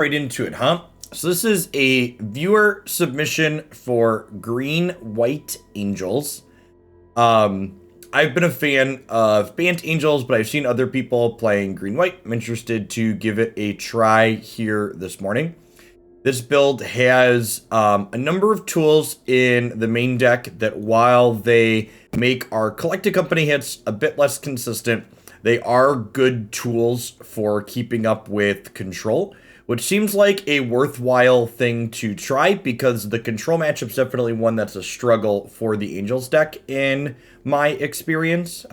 Right into it, huh? So this is a viewer submission for green white angels. I've been a fan of Bant Angels, but I've seen other people playing green white. I'm interested to give it a try here this morning. This build has a number of tools in the main deck that, while they make our collected company hits a bit less consistent, they are good tools for keeping up with control, which seems like a worthwhile thing to try because the control matchup's definitely one that's a struggle for the Angels deck in my experience.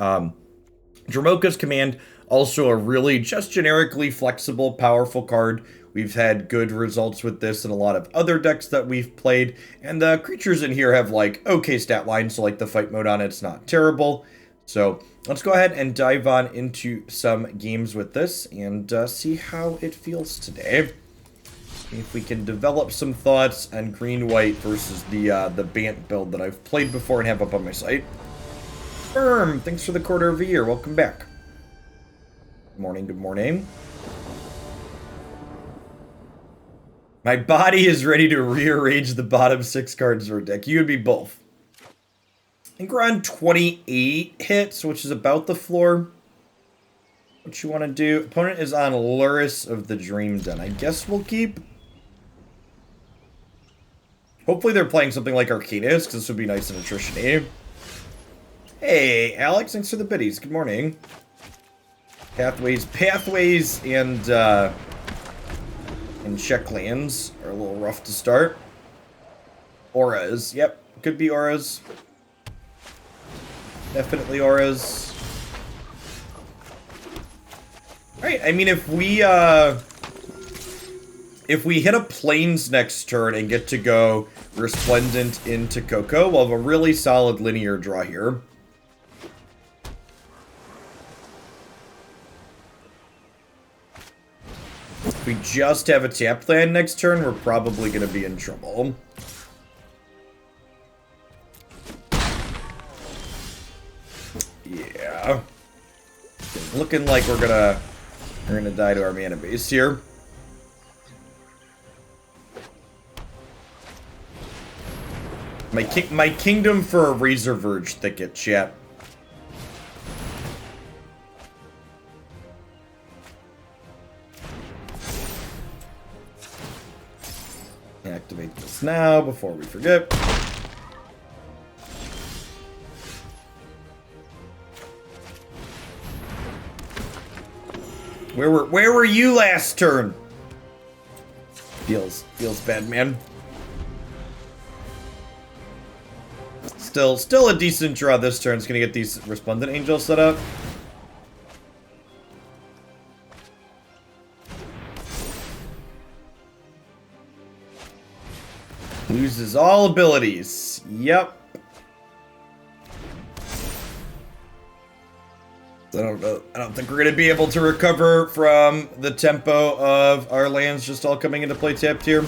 Dromoka's Command, also a really just generically flexible, powerful card. We've had good results with this in a lot of other decks that we've played, and the creatures in here have like okay stat lines, so like the fight mode on it's not terrible. So let's go ahead and dive on into some games with this and see how it feels today. If we can develop some thoughts on green-white versus the Bant build that I've played before and have up on my site. Firm, thanks for the quarter of a year. Welcome back. Good morning, good morning. My body is ready to rearrange the bottom 6 cards of our deck. You would be both. I think we're on 28 hits, which is about the floor. What you want to do? Opponent is on Luris of the Dream Den. I guess we'll keep. Hopefully they're playing something like Arcanist, because this would be nice and attrition-y. Hey, Alex, thanks for the biddies. Good morning. Pathways, and check lands are a little rough to start. Auras, yep, could be auras. Definitely auras. Alright, I mean, if we hit a plains next turn and get to go Resplendent into Coco, we'll have a really solid linear draw here. If we just have a tapped land next turn, we're probably going to be in trouble. Yeah. It's looking like we're gonna die to our mana base here. My kingdom for a Razor Verge thicket, chat. Activate this now before we forget. Where were you last turn? Feels bad, man. Still a decent draw this turn. It's gonna get these Resplendent Angels set up. Loses all abilities. Yep. I don't think we're gonna be able to recover from the tempo of our lands just all coming into play tapped here.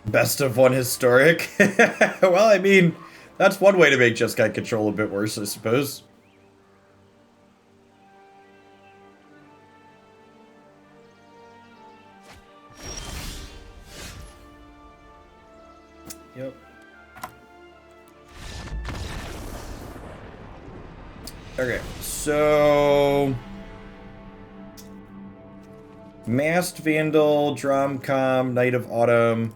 Best of one historic. Well, I mean, that's one way to make Jeskai control a bit worse, I suppose. Yep. Okay, so Masked Vandal, Dromcom, Knight of Autumn,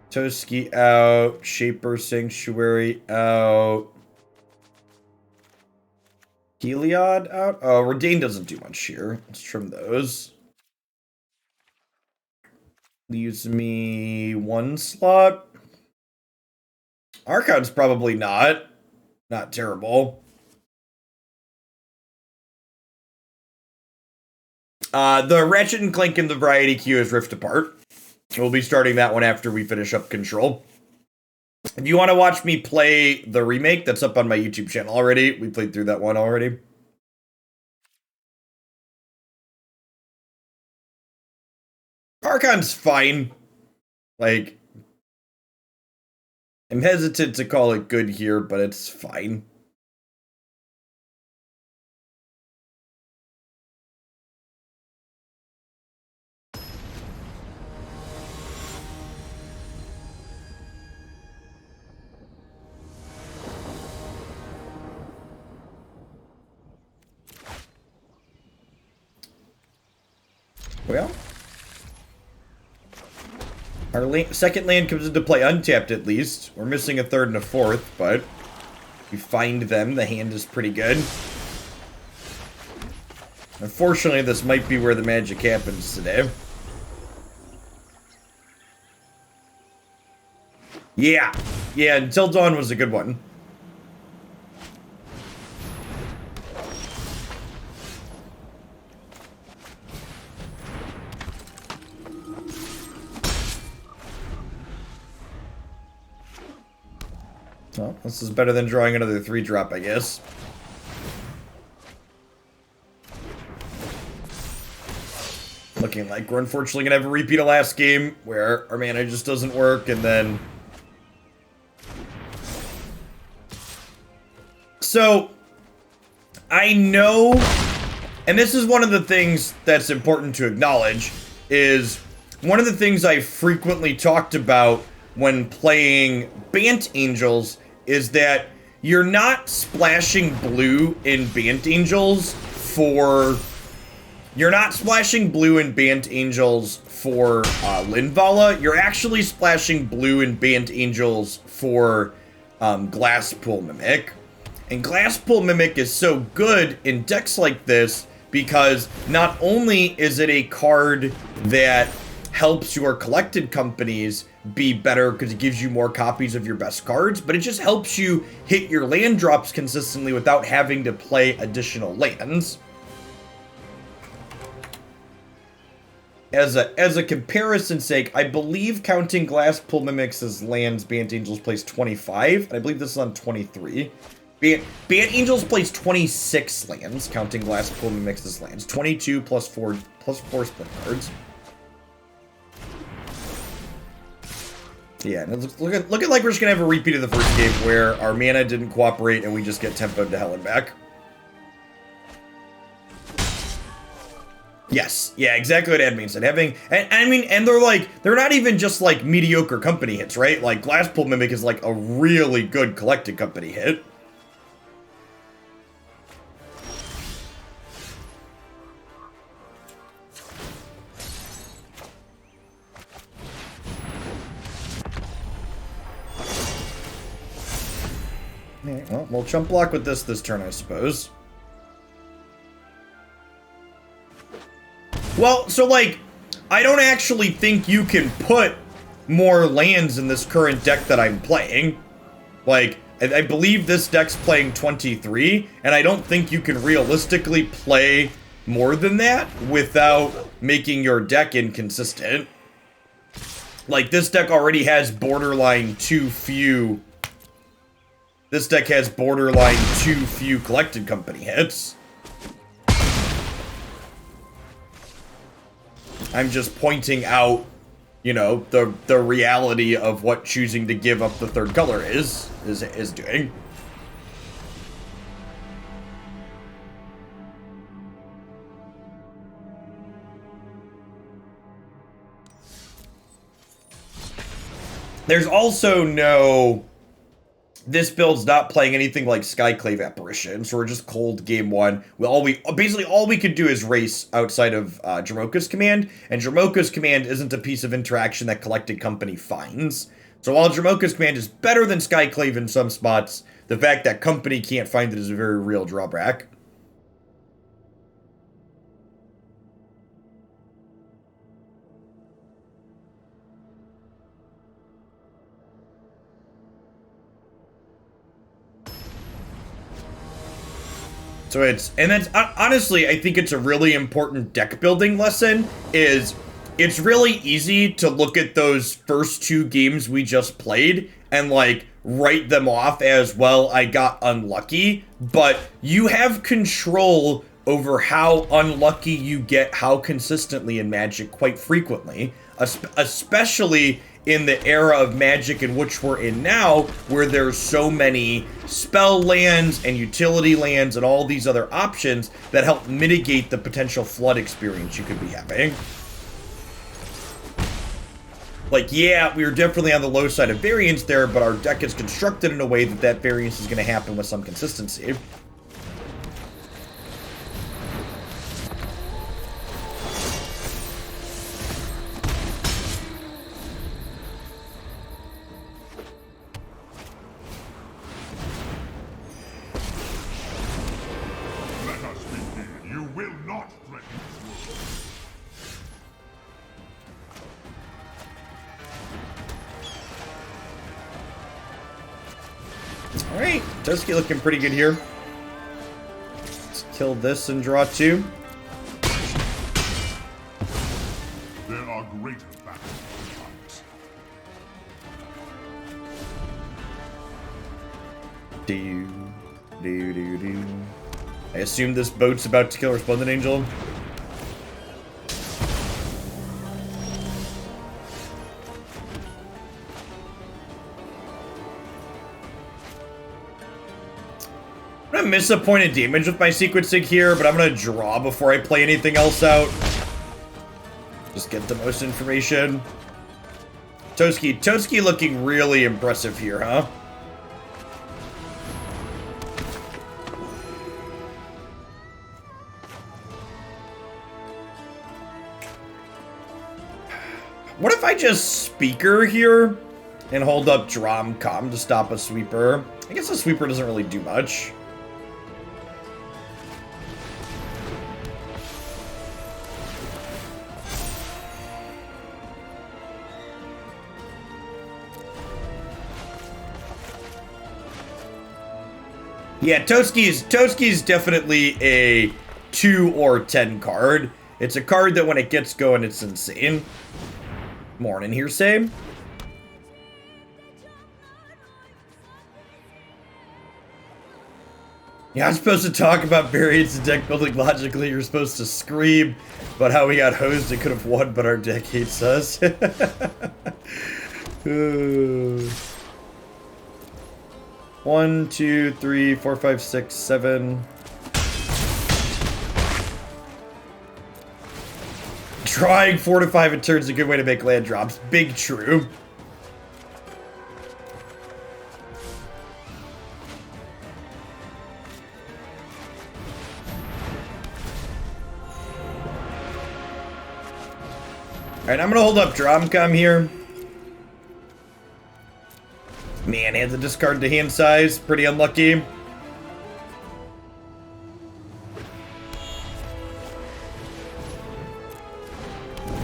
Toski out, Shaper Sanctuary out, Heliod out. Oh, Reidane doesn't do much here. Let's trim those. Leaves me 1 slot. Archon's probably not terrible. The Ratchet and Clank in the Variety Queue is Rift Apart. We'll be starting that one after we finish up Control. If you want to watch me play the remake, that's up on my YouTube channel already. We played through that one already. Archon's fine. Like, I'm hesitant to call it good here, but it's fine. Well, our second land comes into play untapped at least. We're missing a third and a fourth, but if we find them, the hand is pretty good. Unfortunately, this might be where the magic happens today. Yeah, Until Dawn was a good one. Well, this is better than drawing another 3-drop, I guess. Looking like we're unfortunately gonna have a repeat of last game, where our mana just doesn't work, and then... So, I know, and this is one of the things that's important to acknowledge, is one of the things I frequently talked about when playing Bant Angels is that you're not splashing blue in Bant Angels for... You're not splashing blue in Bant Angels for Linvala. You're actually splashing blue in Bant Angels for Glasspool Mimic. And Glasspool Mimic is so good in decks like this because not only is it a card that helps your collected companies be better because it gives you more copies of your best cards, but it just helps you hit your land drops consistently without having to play additional lands. As a comparison's sake, I believe counting Glasspool Mimics as lands, Bant Angels plays 25, and I believe this is on 23. Bant Angels plays 26 lands, counting Glasspool Mimics as lands. 22 plus 4 split cards. Yeah, look at like we're just gonna have a repeat of the first game where our mana didn't cooperate and we just get tempoed to hell and back. Yes, yeah, exactly what admin said. And they're not even just like mediocre company hits, right? Like Glasspool Mimic is like a really good collected company hit. Alright, well, we'll chump block with this turn, I suppose. Well, so, like, I don't actually think you can put more lands in this current deck that I'm playing. Like, I believe this deck's playing 23, and I don't think you can realistically play more than that without making your deck inconsistent. Like, this deck already has borderline too few... This deck has borderline too few collected company hits. I'm just pointing out, you know, the reality of what choosing to give up the third color is doing. There's also no... This build's not playing anything like Skyclave Apparition, so we're just cold game one. Basically all we could do is race outside of Dromoka's command, and Dromoka's command isn't a piece of interaction that collected company finds. So while Dromoka's command is better than Skyclave in some spots, the fact that company can't find it is a very real drawback. So honestly, I think it's a really important deck building lesson, is it's really easy to look at those first two games we just played and like write them off as, well, I got unlucky, but you have control over how unlucky you get how consistently in Magic quite frequently. especially in the era of Magic in which we're in now, where there's so many spell lands and utility lands and all these other options that help mitigate the potential flood experience you could be having. Like, yeah, we were definitely on the low side of variance there, but our deck is constructed in a way that that variance is going to happen with some consistency. Alright, Toski looking pretty good here. Let's kill this and draw 2. There are greater battles. Do. I assume this boat's about to kill Resplendent Angel. I'm gonna miss a point of damage with my sequencing here, but I'm gonna draw before I play anything else out. Just get the most information. Toski looking really impressive here, huh? What if I just speaker here and hold up Dromoka to stop a sweeper? I guess a sweeper doesn't really do much. Yeah, Toski's definitely a 2 or 10 card. It's a card that when it gets going, it's insane. Morning, hearsay. Yeah, I'm supposed to talk about variants and deck building logically. You're supposed to scream about how we got hosed and could have won, but our deck hates us. 1, 2, 3, 4, 5, 6, 7. Drawing 4 to 5 in turns is a good way to make land drops. Big true. Alright, I'm gonna hold up Dromoka here. Man, had to discard the hand size. Pretty unlucky.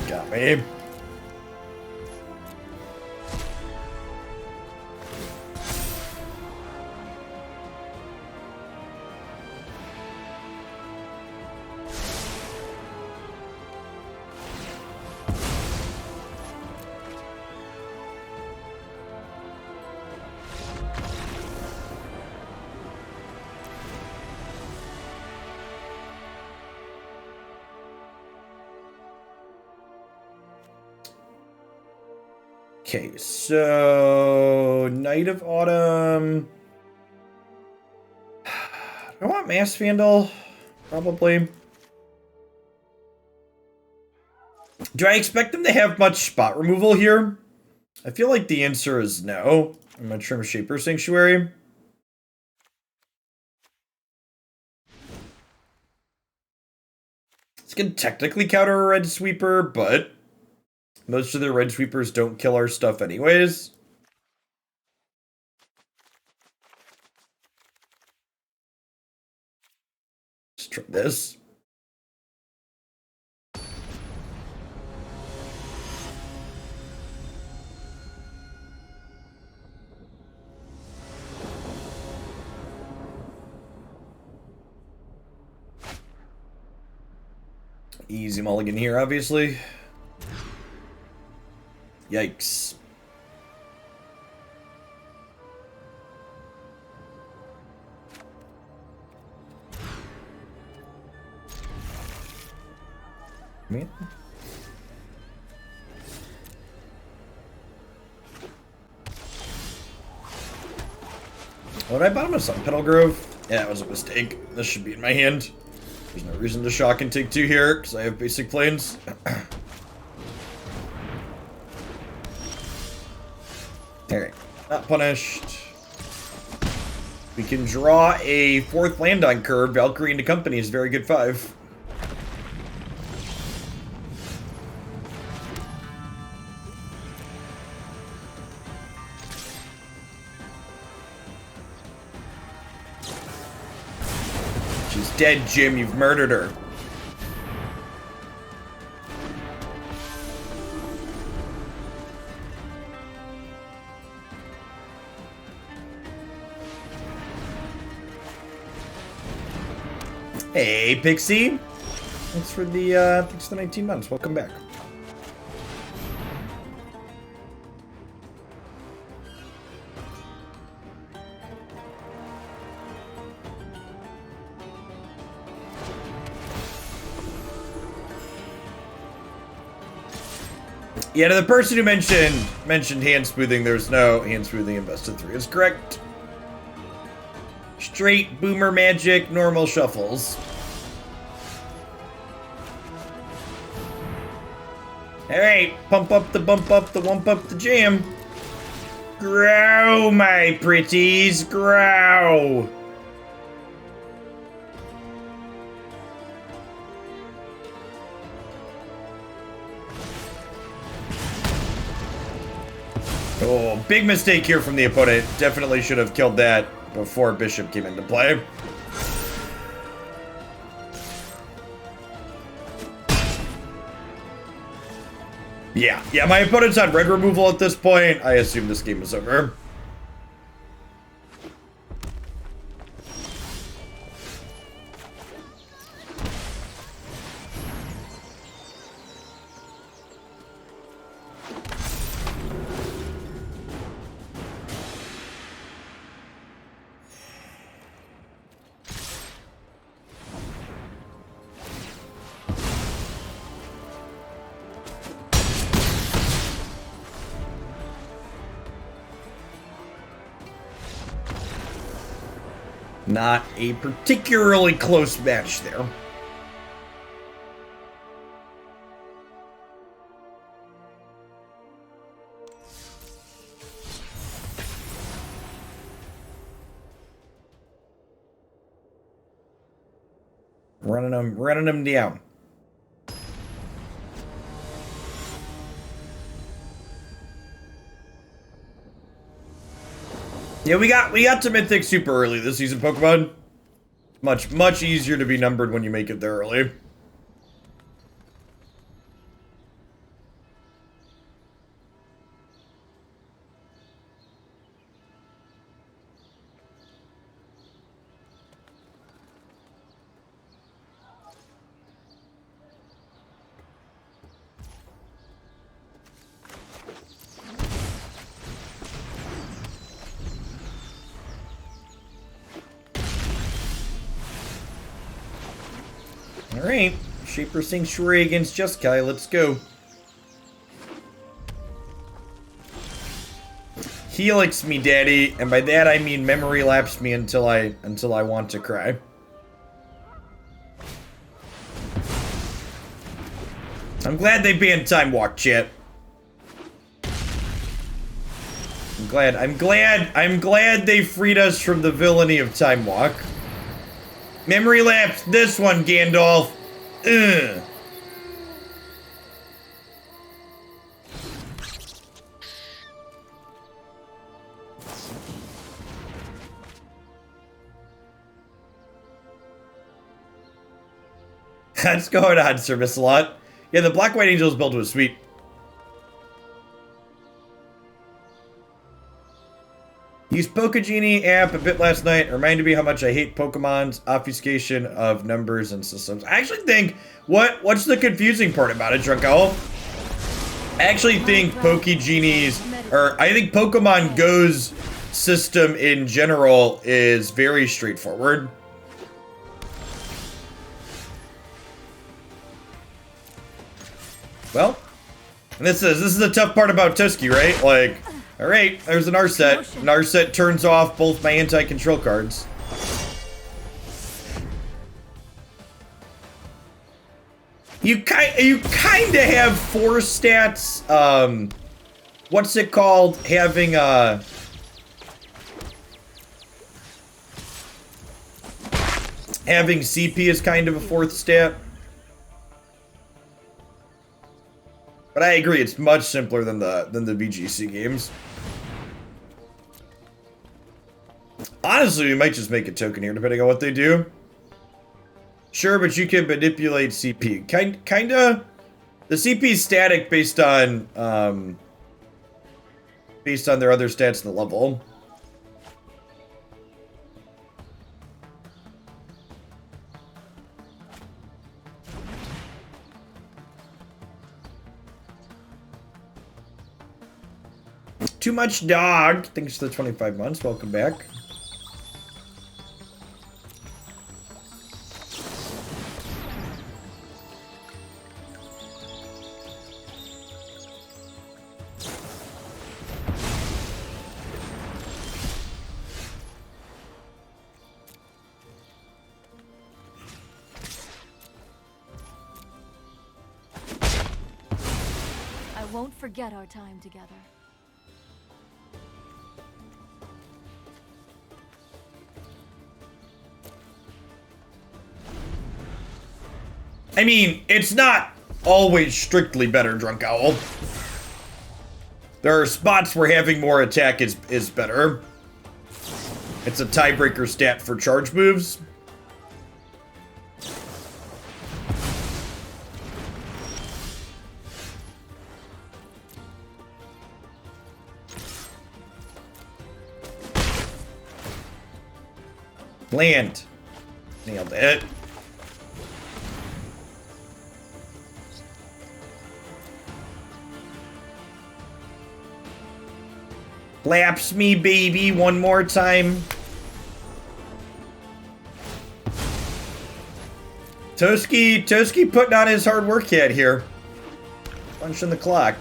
Got me. Okay, so Night of Autumn. Do I want Masked Vandal? Probably. Do I expect them to have much spot removal here? I feel like the answer is no. I'm gonna trim Shaper Sanctuary. It's gonna technically counter a Red Sweeper, but most of the Red Sweepers don't kill our stuff anyways. Let's try this. Easy mulligan here, obviously. Yikes. Man. What, I bought him a Sunpetal Grove? Yeah, it was a mistake. This should be in my hand. There's no reason to shock and take 2 here, because I have basic planes. Alright, not punished. We can draw a 4th land on curve. Valkyrie into company is very good 5. She's dead, Jim. You've murdered her. Hey, Pixie. Thanks for the 19 months. Welcome back. Yeah, to the person who mentioned hand smoothing, there's no hand smoothing in best of 3. It's correct. Straight boomer magic, normal shuffles. Alright, pump up the bump up the wump up the jam. Grow, my pretties, grow. Oh, big mistake here from the opponent. Definitely should have killed that before Bishop came into play. Yeah, my opponent's on red removal at this point. I assume this game is over. Not a particularly close match there. Running them down. Yeah, we got to Mythic super early this season, Pokemon. Much easier to be numbered when you make it there early. Alright, Shaper Sanctuary against Jeskai, let's go. Helix me, daddy, and by that I mean memory lapse me until I want to cry. I'm glad they banned Time Walk, chat. I'm glad they freed us from the villainy of Time Walk. Memory lapse this one, Gandalf. Ugh. What's going on, Sir Missalot? Yeah, the Black-White Angels build was sweet. Used Pokegenie app a bit last night. It reminded me how much I hate Pokemon's obfuscation of numbers and systems. I actually think, what's the confusing part about it, Drunk Owl? I actually think Pokegenies, or I think Pokemon Go's system in general is very straightforward. Well, and this is the tough part about Toski, right? Like, Alright, there's an Narset. Narset turns off both my anti-control cards. You kinda have 4 stats, what's it called? Having, having CP is kind of a 4th stat. But I agree, it's much simpler than the VGC games. Honestly, we might just make a token here, depending on what they do. Sure, but you can manipulate CP. Kinda. The CP is static based on their other stats in the level. Too much dog. Thanks for the 25 months. Welcome back. I won't forget our time together. I mean, it's not always strictly better, Drunk Owl. There are spots where having more attack is better. It's a tiebreaker stat for charge moves. Land. Nailed it. Laps me, baby, one more time. Toski putting on his hard work hat here. Punching the clock.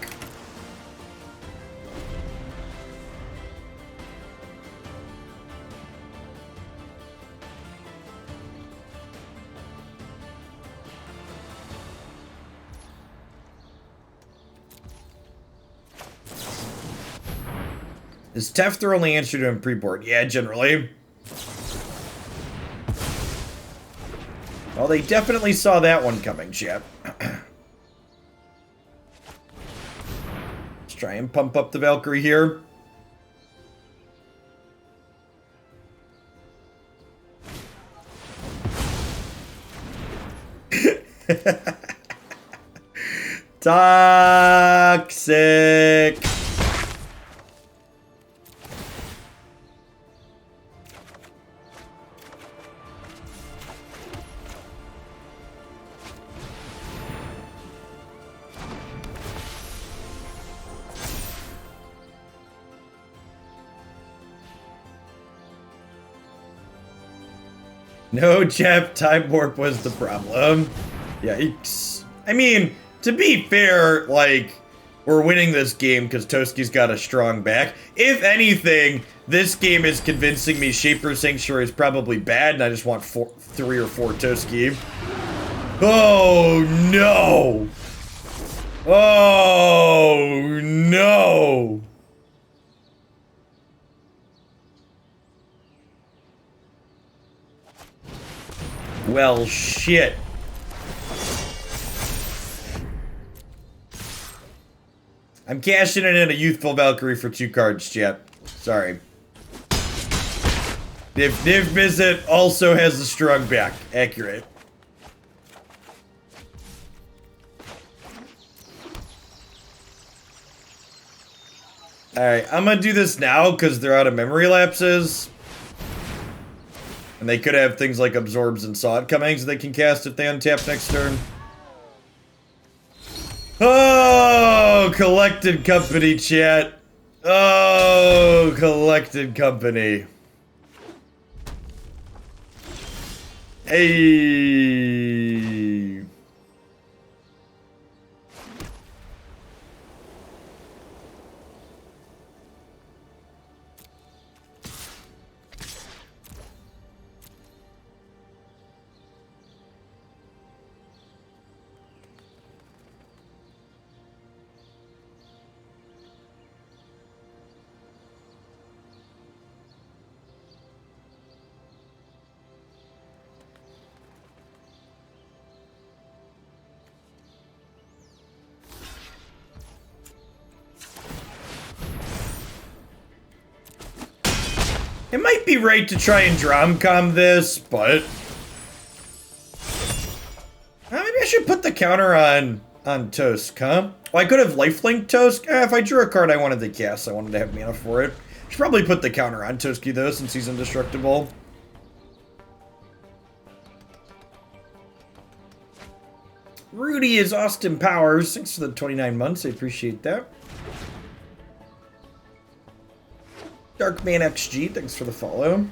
Is Tef their only answer to him pre-board? Yeah, generally. Well, they definitely saw that one coming, chat. Let's try and pump up the Valkyrie here. Toxic. No, Jeff, time warp was the problem. Yikes. I mean, to be fair, like, we're winning this game because Toski's got a strong back. If anything, this game is convincing me Shaper Sanctuary is probably bad, and I just want 3 or 4 Toski. Oh, no! Oh, no! Well, shit. I'm cashing it in a Youthful Valkyrie for 2 cards, chat. Sorry. Niv Visit also has a strong back. Accurate. Alright, I'm gonna do this now because they're out of memory lapses. And they could have things like Absorbs and Sod coming so they can cast if they untap next turn. Oh, Collected Company, chat. Oh, Collected Company. Hey. It might be right to try and Dromcom this, but maybe I should put the counter on Tosk, huh? Well, I could have lifelink Tosk. If I drew a card I wanted to cast, I wanted to have mana for it. Should probably put the counter on Toski though, since he's indestructible. Rudy is Austin Powers. Thanks for the 29 months. I appreciate that. Darkman XG, thanks for the follow.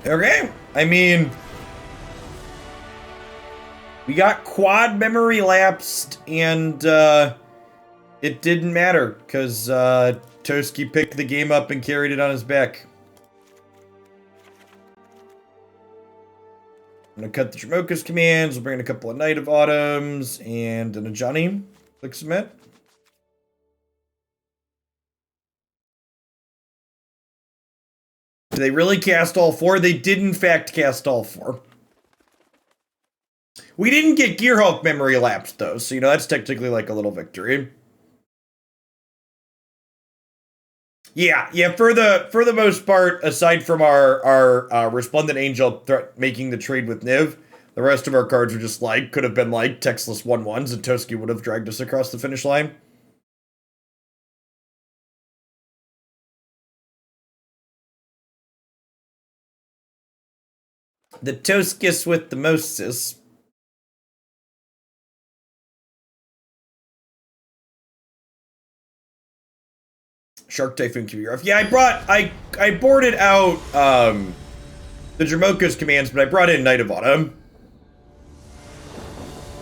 Okay, I mean, we got quad memory lapsed, and it didn't matter, because Toski picked the game up and carried it on his back. I'm going to cut the Dromoka's commands, we'll bring in a couple of Night of Autumns, and an Ajani. Click submit. Did they really cast all four? They did in fact cast all four. We didn't get Gearhulk memory lapsed though, so you know that's technically like a little victory. Yeah, for the most part, aside from our Resplendent Angel making the trade with Niv, the rest of our cards were just like, could have been like textless 1/1s, and Toski would have dragged us across the finish line. The Toskis with the Moses. Shark Typhoon can be rough. Yeah, I boarded out the Dromoka's commands, but I brought in Night of Autumn.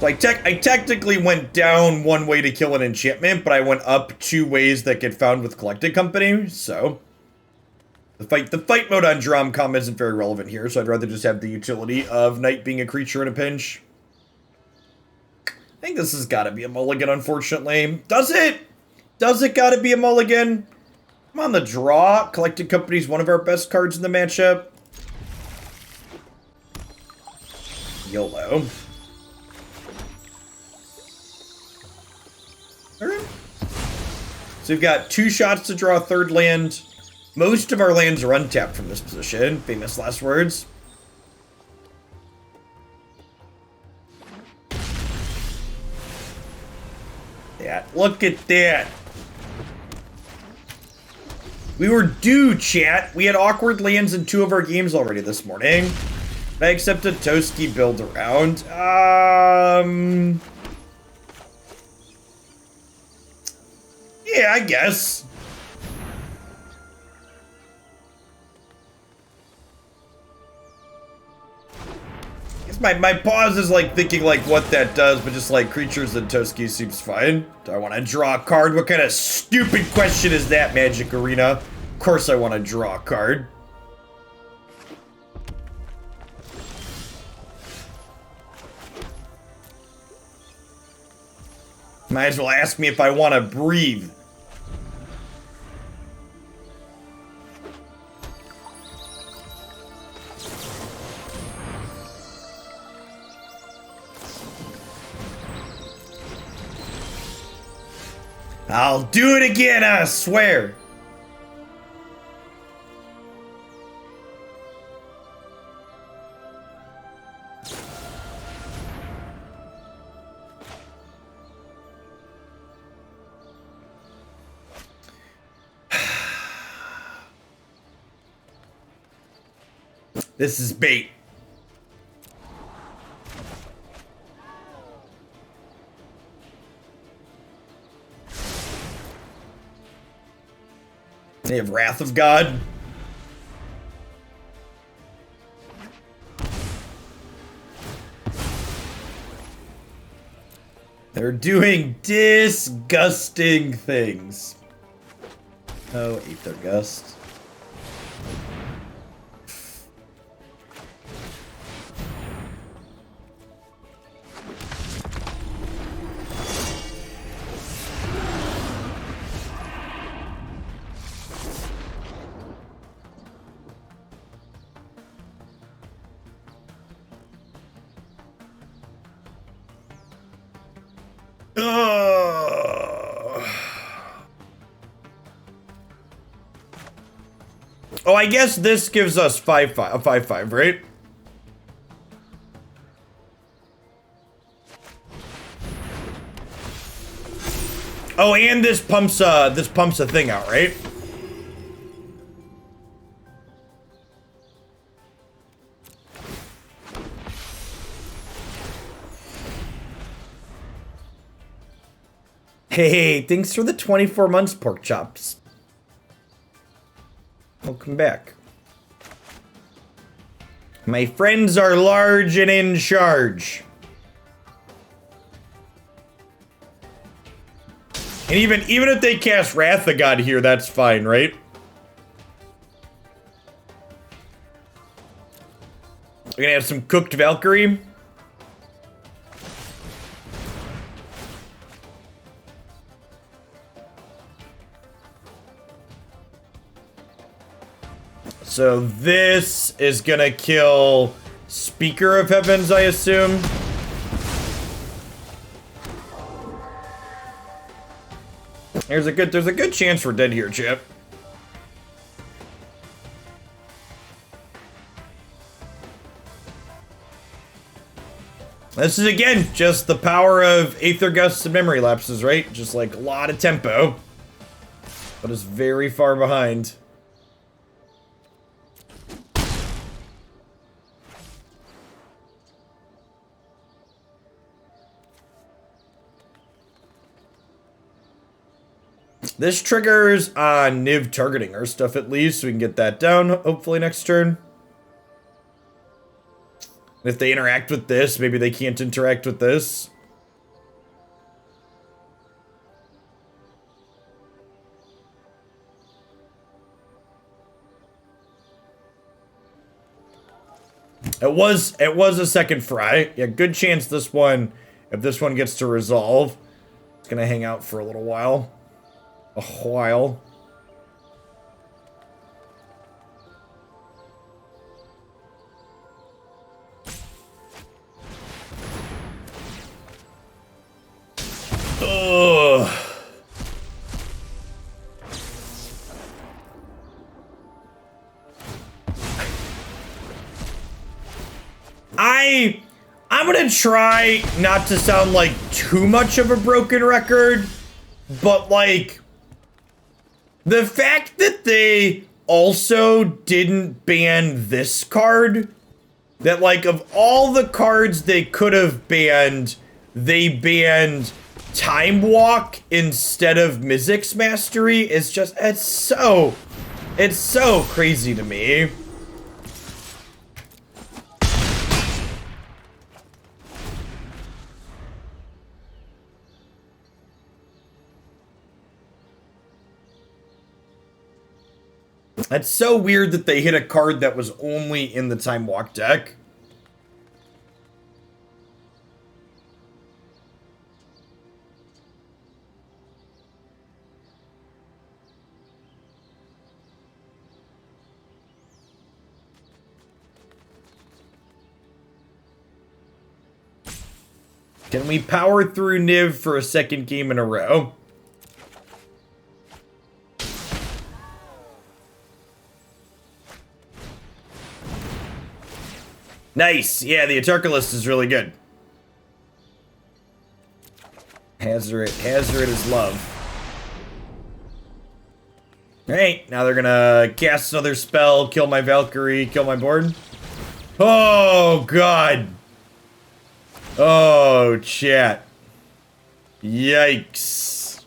So I technically went down one way to kill an enchantment, but I went up 2 ways that get found with Collected Company, so the fight mode on Dromcom isn't very relevant here, so I'd rather just have the utility of Knight being a creature in a pinch. I think this has got to be a mulligan, unfortunately. Does it? Does it got to be a mulligan? I'm on the draw. Collected Company's one of our best cards in the matchup. YOLO. Alright. So we've got 2 shots to draw a 3rd land. Most of our lands are untapped from this position. Famous last words. Yeah, look at that. We were due, chat. We had awkward lands in 2 of our games already this morning. I accepted Toski build around. Yeah, I guess. My pause is like thinking like what that does, but just like creatures and Toski seems fine. Do I want to draw a card? What kind of stupid question is that, Magic Arena? Of course I want to draw a card. Might as well ask me if I want to breathe. I'll do it again, I swear. This is bait. They have Wrath of God. They're doing disgusting things. Oh, Aether Gust. Oh, I guess this gives us 5/5, a 5/5, right? Oh, and this pumps a thing out, right? Hey, thanks for the 24 months, pork chops. Welcome back. My friends are large and in charge. And even if they cast Wrath of God here, that's fine, right? We're gonna have some cooked Valkyrie. So this is gonna kill Speaker of Heavens, I assume. There's a good chance we're dead here, Chip. This is again just the power of Aether Gusts and Memory Lapses, right? Just like a lot of tempo, but it's very far behind. This triggers on Niv targeting our stuff at least, so we can get that down, hopefully next turn. And if they interact with this, maybe they can't interact with this. It was a second fry. Yeah, good chance this one, if this one gets to resolve, it's gonna hang out for a little while. A while. Ugh. I'm gonna try not to sound like too much of a broken record, but like the fact that they also didn't ban this card, that like of all the cards they could have banned, they banned Time Walk instead of Mizzix Mastery is just, it's so crazy to me. That's so weird that they hit a card that was only in the Time Walk deck. Can we power through Niv for a second game in a row? Nice. Yeah, the Atarkalist is really good. Hazard is love. Alright, now they're gonna cast another spell, kill my Valkyrie, kill my board. Oh, God. Oh, chat. Yikes.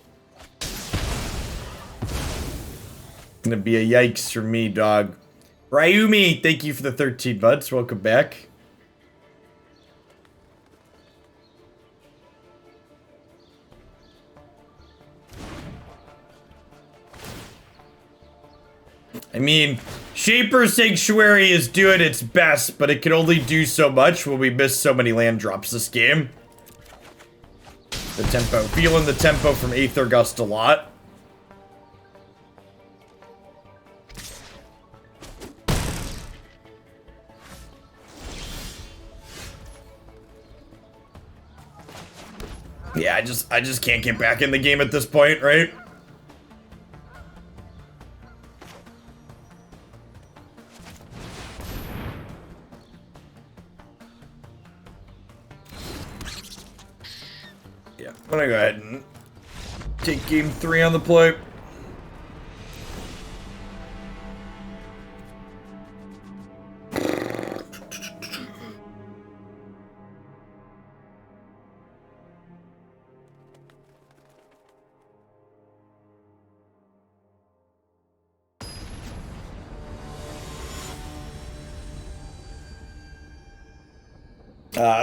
Gonna be a yikes for me, dog. Ryumi, thank you for the 13 months. Welcome back. I mean, Shaper Sanctuary is doing its best, but it can only do so much when we miss so many land drops this game. The tempo. Feeling the tempo from Aether Gust a lot. Yeah, I just can't get back in the game at this point, right? Yeah, I'm gonna go ahead and take game 3 on the play.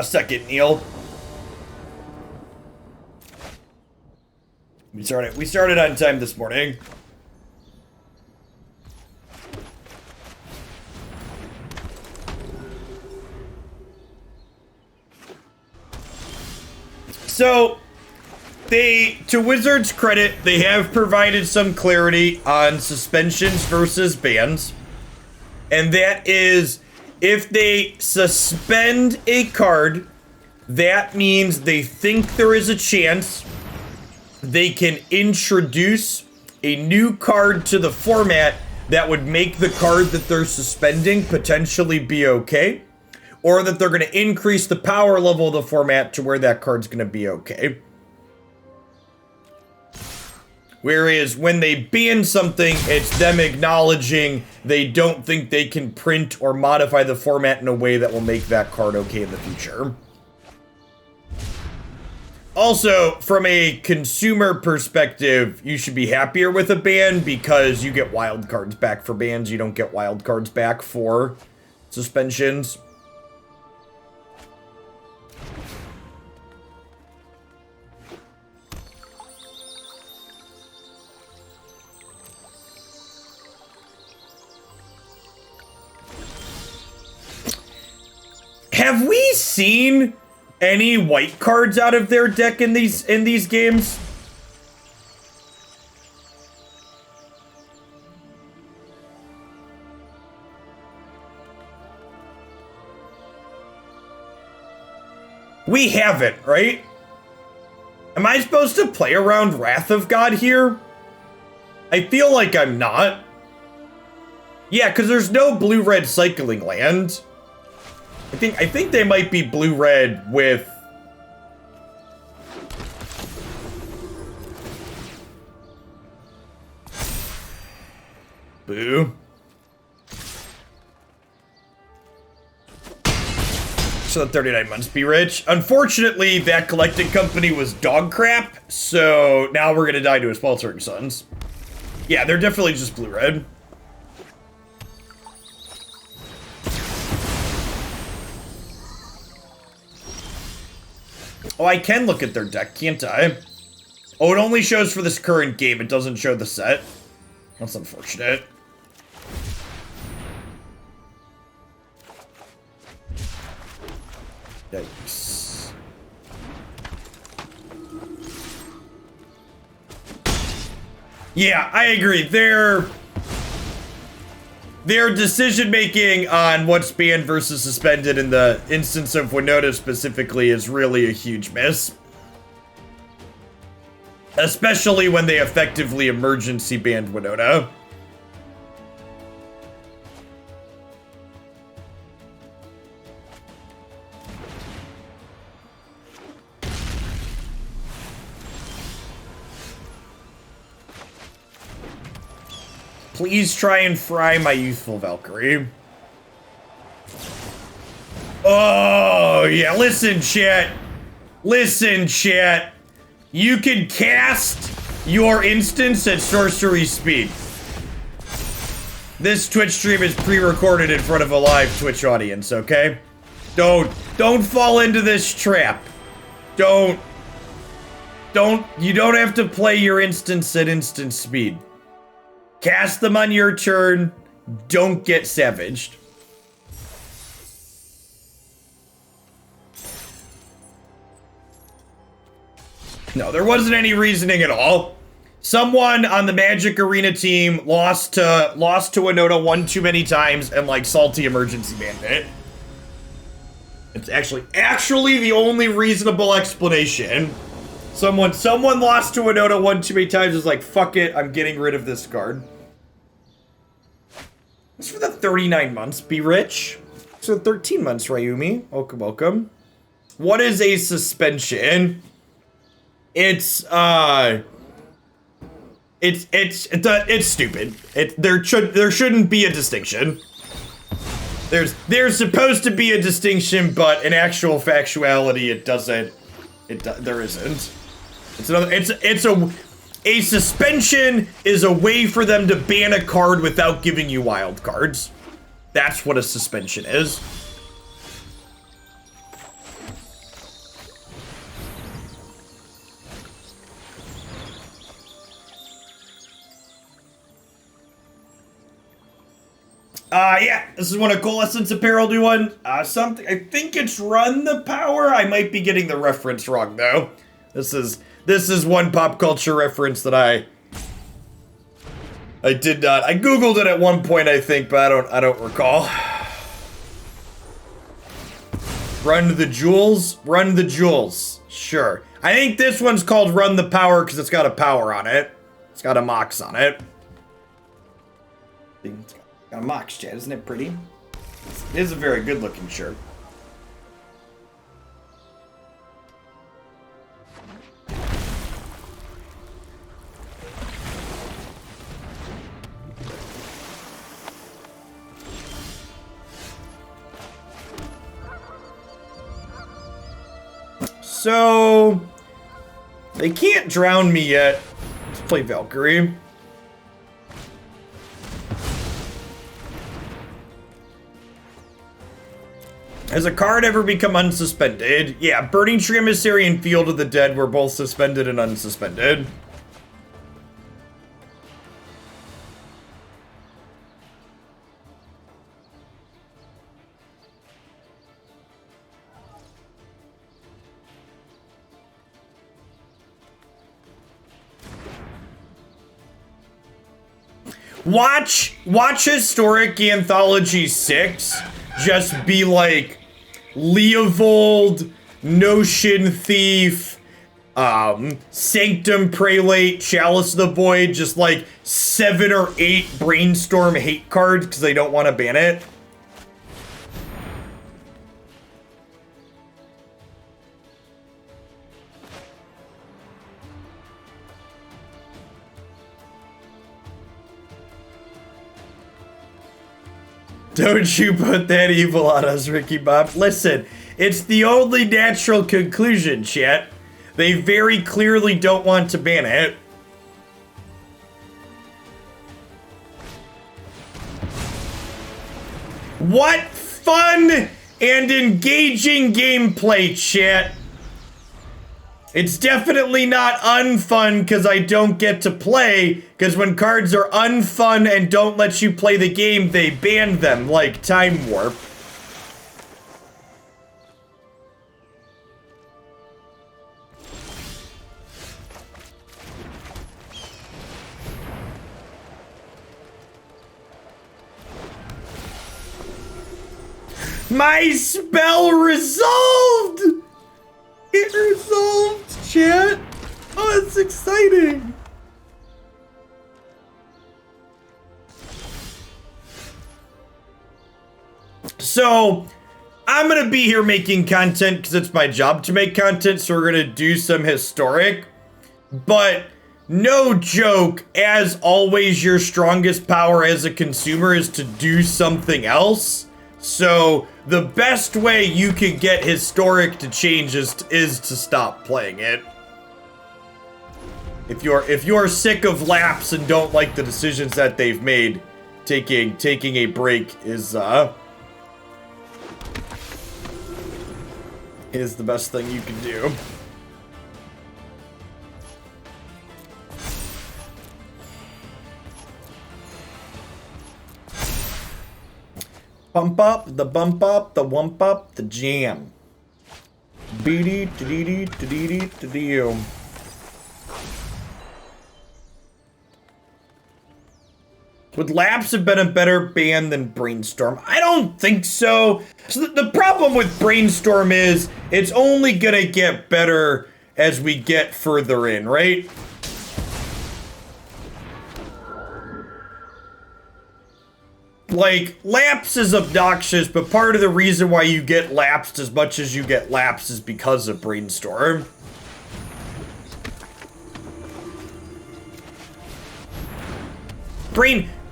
Second, Neil. We started on time this morning. So, to Wizards' credit, they have provided some clarity on suspensions versus bans. And that is, if they suspend a card, that means they think there is a chance they can introduce a new card to the format that would make the card that they're suspending potentially be okay, or that they're going to increase the power level of the format to where that card's going to be okay. Whereas when they ban something, it's them acknowledging they don't think they can print or modify the format in a way that will make that card okay in the future. Also, from a consumer perspective, you should be happier with a ban because you get wild cards back for bans. You don't get wild cards back for suspensions. Have we seen any white cards out of their deck in these games? We haven't, right? Am I supposed to play around Wrath of God here? I feel like I'm not. Yeah, because there's no blue-red cycling land. I think they might be blue-red with... Boo. So the 39 months be rich. Unfortunately, that collecting company was dog crap, so now we're gonna die to his Sweltering Suns. Yeah, they're definitely just blue-red. Oh, I can look at their deck, can't I? Oh, it only shows for this current game. It doesn't show the set. That's unfortunate. Yikes. Yeah, I agree. Their decision-making on what's banned versus suspended in the instance of Winota specifically is really a huge miss. Especially when they effectively emergency banned Winota. Please try and fry my Youthful Valkyrie. Oh, yeah, listen, chat. Listen, chat. You can cast your instance at sorcery speed. This Twitch stream is pre-recorded in front of a live Twitch audience, okay? Don't fall into this trap. You don't have to play your instance at instant speed. Cast them on your turn, don't get savaged. No, there wasn't any reasoning at all. Someone on the Magic Arena team lost to Winota one too many times and like salty emergency banned it. It's actually the only reasonable explanation. Someone lost to Winota one too many times, is like, fuck it, I'm getting rid of this card. It's for the 39 months, be rich. So 13 months, Ryumi. Welcome, welcome. What is a suspension? It's stupid. There shouldn't be a distinction. There's supposed to be a distinction, but in actual factuality, there isn't. A suspension is a way for them to ban a card without giving you wild cards. That's what a suspension is. Yeah, this is one of Coalescence Apparel do one. Something, I think it's Run the Power. I might be getting the reference wrong though. This is one pop culture reference that I did not. I googled it at one point, I think, but I don't recall. Run the Jewels? Run the Jewels. Sure. I think this one's called Run the Power because it's got a power on it. It's got a Mox on it. It's got a Mox, Chad. Isn't it pretty? It is a very good looking shirt. So, they can't drown me yet. Let's play Valkyrie. Has a card ever become unsuspended? Yeah, Burning Tree Emissary and Field of the Dead were both suspended and unsuspended. Watch Historic Anthology 6 just be like Leovold, Notion Thief, Sanctum Prelate, Chalice of the Void, just like 7 or 8 Brainstorm hate cards because they don't want to ban it. Don't you put that evil on us, Ricky Bob. Listen, it's the only natural conclusion, chat. They very clearly don't want to ban it. What fun and engaging gameplay, chat. It's definitely not unfun because I don't get to play, because when cards are unfun and don't let you play the game, they ban them, like Time Warp. My spell resolved! It resolved, chat! Oh, it's exciting! So, I'm gonna be here making content because it's my job to make content, so we're gonna do some historic. But, no joke, as always, your strongest power as a consumer is to do something else. So, the best way you can get historic to change is to stop playing it. If you're sick of laps and don't like the decisions that they've made, taking a break is the best thing you can do. Pump up, the bump up, the wump up, the jam. Beady, dee dee dee. Would Lapse have been a better ban than Brainstorm? I don't think so. So the problem with Brainstorm is it's only gonna get better as we get further in, right? Like, Lapse is obnoxious, but part of the reason why you get lapsed as much as you get lapsed is because of Brainstorm.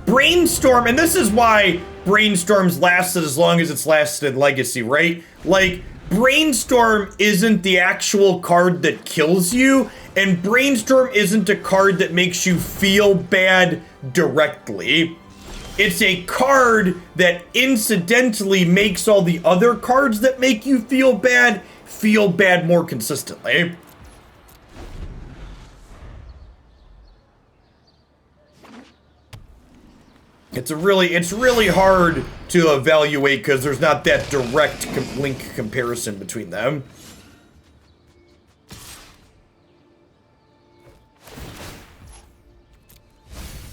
Brainstorm, and this is why Brainstorm's lasted as long as it's lasted in Legacy, right? Like, Brainstorm isn't the actual card that kills you, and Brainstorm isn't a card that makes you feel bad directly. It's a card that incidentally makes all the other cards that make you feel bad more consistently. It's really hard to evaluate because there's not that direct link comparison between them.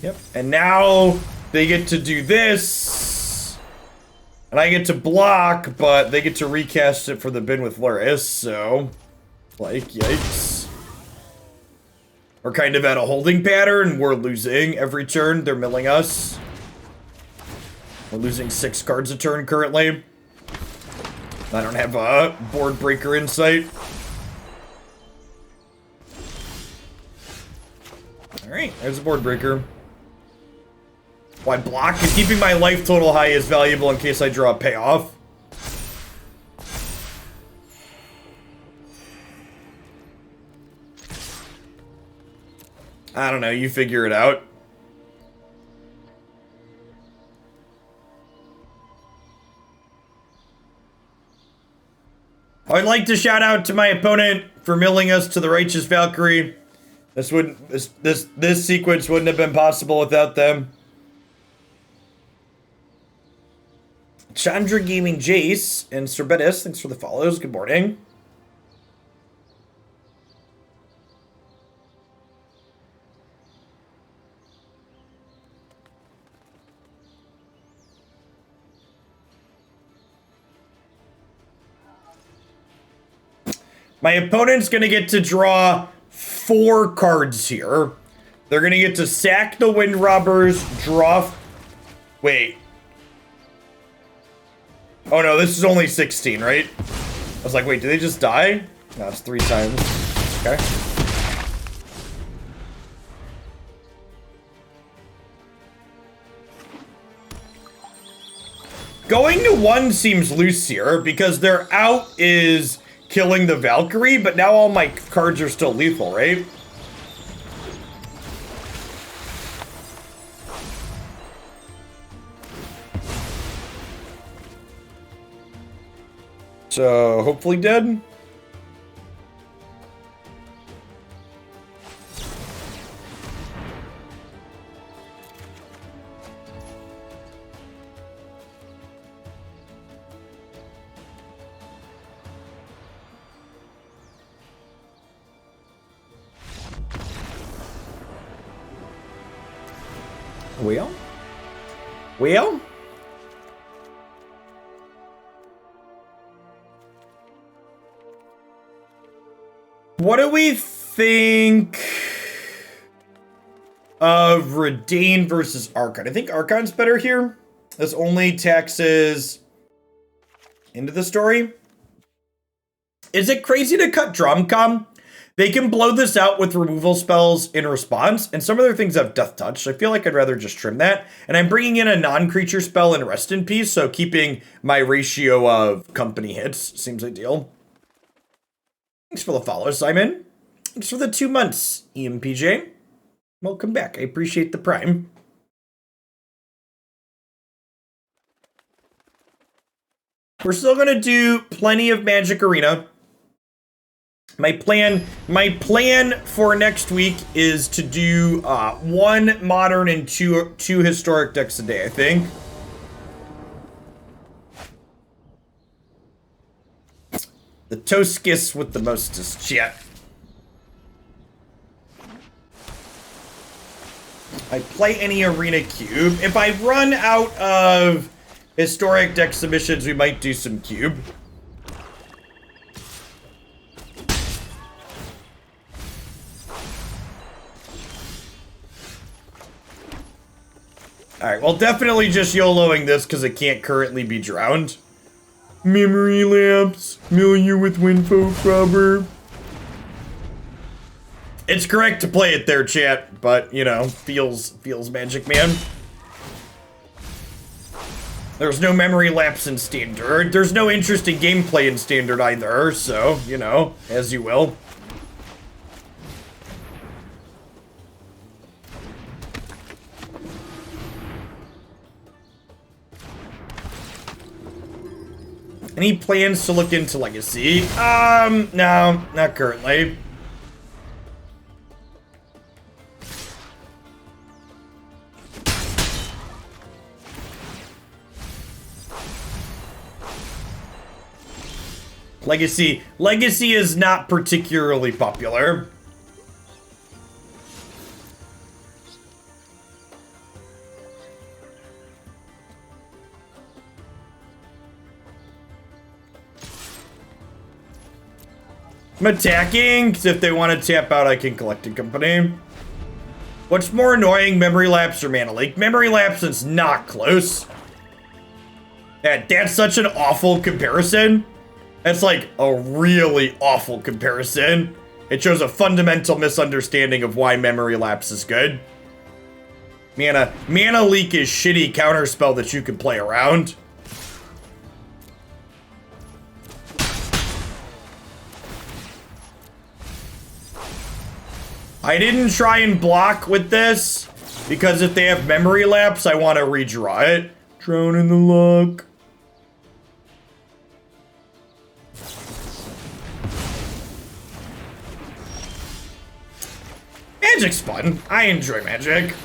Yep, and now they get to do this, and I get to block, but they get to recast it for the bin with Luris, so, like, yikes. We're kind of at a holding pattern. We're losing every turn. They're milling us. We're losing 6 cards a turn currently. I don't have a board breaker insight. Alright, there's a board breaker. Why block? Because keeping my life total high is valuable in case I draw a payoff. I don't know, you figure it out. I'd like to shout out to my opponent for milling us to the Righteous Valkyrie. This sequence wouldn't have been possible without them. Chandra Gaming Jace and Sorbetis, thanks for the follows. Good morning. My opponent's gonna get to draw 4 cards here. They're gonna get to sack the Wind Robbers, draw... Wait. Oh no, this is only 16, right? I was like, wait, did they just die? No, it's 3 times. Okay. Going to 1 seems loose here, because their out is killing the Valkyrie, but now all my cards are still lethal, right? So, hopefully dead. Well? What do we think of Reidane versus Archon? I think Archon's better here. This only taxes into the story. Is it crazy to cut Dromoka? They can blow this out with removal spells in response, and some of their things have Death Touch, so I feel like I'd rather just trim that. And I'm bringing in a non-creature spell in Rest in Peace, so keeping my ratio of company hits seems ideal. Thanks for the follow, Simon. Thanks for the 2 months, EMPJ. Welcome back. I appreciate the prime. We're still going to do plenty of Magic Arena. My plan for next week is to do 1 modern and two historic decks a day, I think. The Toskis with the mostest chat. I play any arena cube. If I run out of historic deck submissions, we might do some cube. Alright, well, definitely just YOLOing this because it can't currently be drowned. Memory lapse. Familiar with Windfolk Rubber. It's correct to play it there, chat, but, you know, feels Magic Man. There's no memory lapse in Standard. There's no interesting gameplay in Standard either, so, you know, as you will. Any plans to look into Legacy? No, not currently. Legacy is not particularly popular. I'm attacking, because if they want to tap out, I can collect a company. What's more annoying, Memory Lapse or Mana Leak? Memory Lapse is not close. That's such an awful comparison. That's like a really awful comparison. It shows a fundamental misunderstanding of why Memory Lapse is good. Mana Leak is shitty counterspell that you can play around. I didn't try and block with this, because if they have Memory Lapse, I want to redraw it. Drone in the luck. Magic's fun. I enjoy Magic.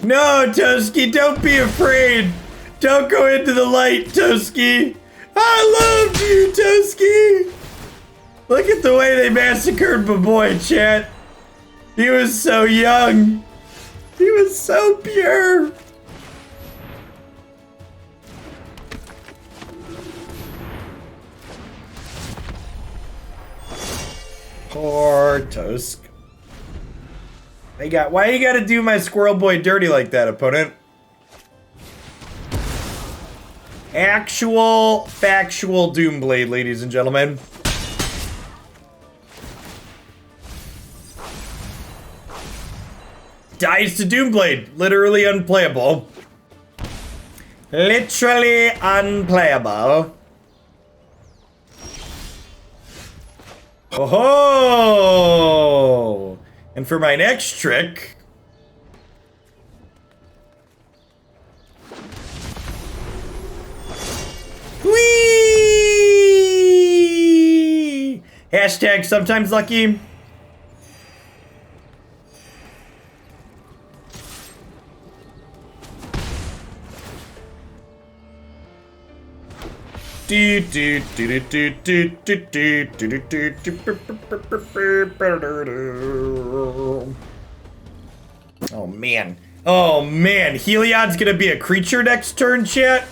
No, Toski, don't be afraid. Don't go into the light, Toski. I loved you, Toski. Look at the way they massacred my boy, chat. He was so young. He was so pure. Poor Tosk. Why you gotta do my squirrel boy dirty like that, opponent? Actual, factual Doomblade, ladies and gentlemen. Dies to Doomblade. Literally unplayable. Literally unplayable. Ho ho! And for my next trick... Whee! Hashtag sometimes lucky. Oh man. Oh man. Heliod's gonna be a creature next turn, chat?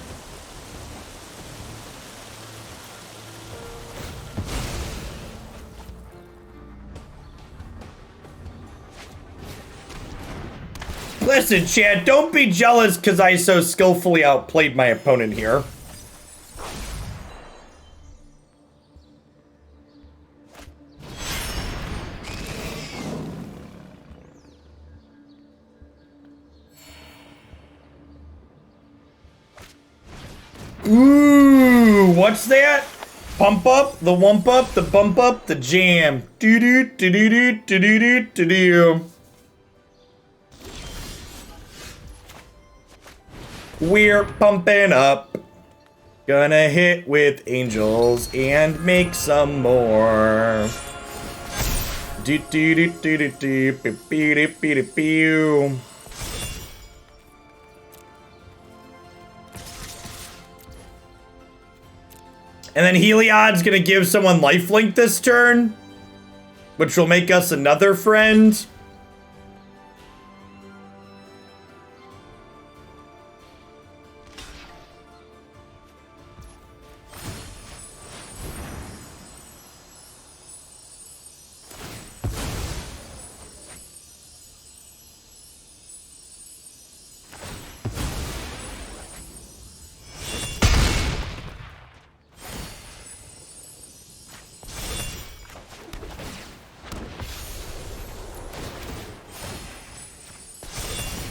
Listen, chat, don't be jealous because I so skillfully outplayed my opponent here. Ooh, what's that? Pump up, the wump up, the bump up, the jam. Do do do do do do do do do do. We're pumping up. Gonna hit with angels and make some more. Do do do do do do do do do do. And then Heliod's gonna give someone lifelink this turn, which will make us another friend.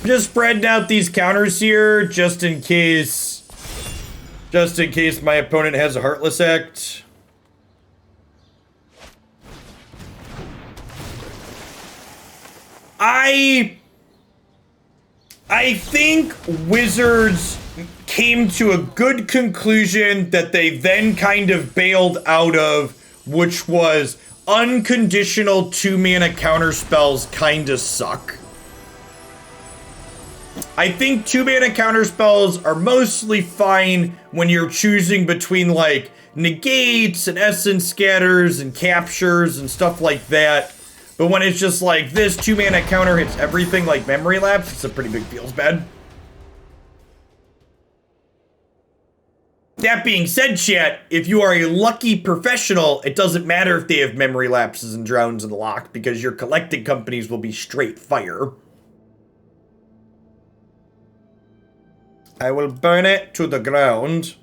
Just spreading out these counters here, just in case my opponent has a Heartless Act. I think Wizards came to a good conclusion that they then kind of bailed out of, which was unconditional 2-mana counter spells kinda suck. I think 2-mana counterspells are mostly fine when you're choosing between, like, negates and essence scatters and captures and stuff like that. But when it's just like, this 2-mana counter hits everything like Memory Lapse, it's a pretty big feels bad. That being said, chat, if you are a lucky professional, it doesn't matter if they have Memory Lapses and Drowns in the lock, because your collecting companies will be straight fire. I will burn it to the ground.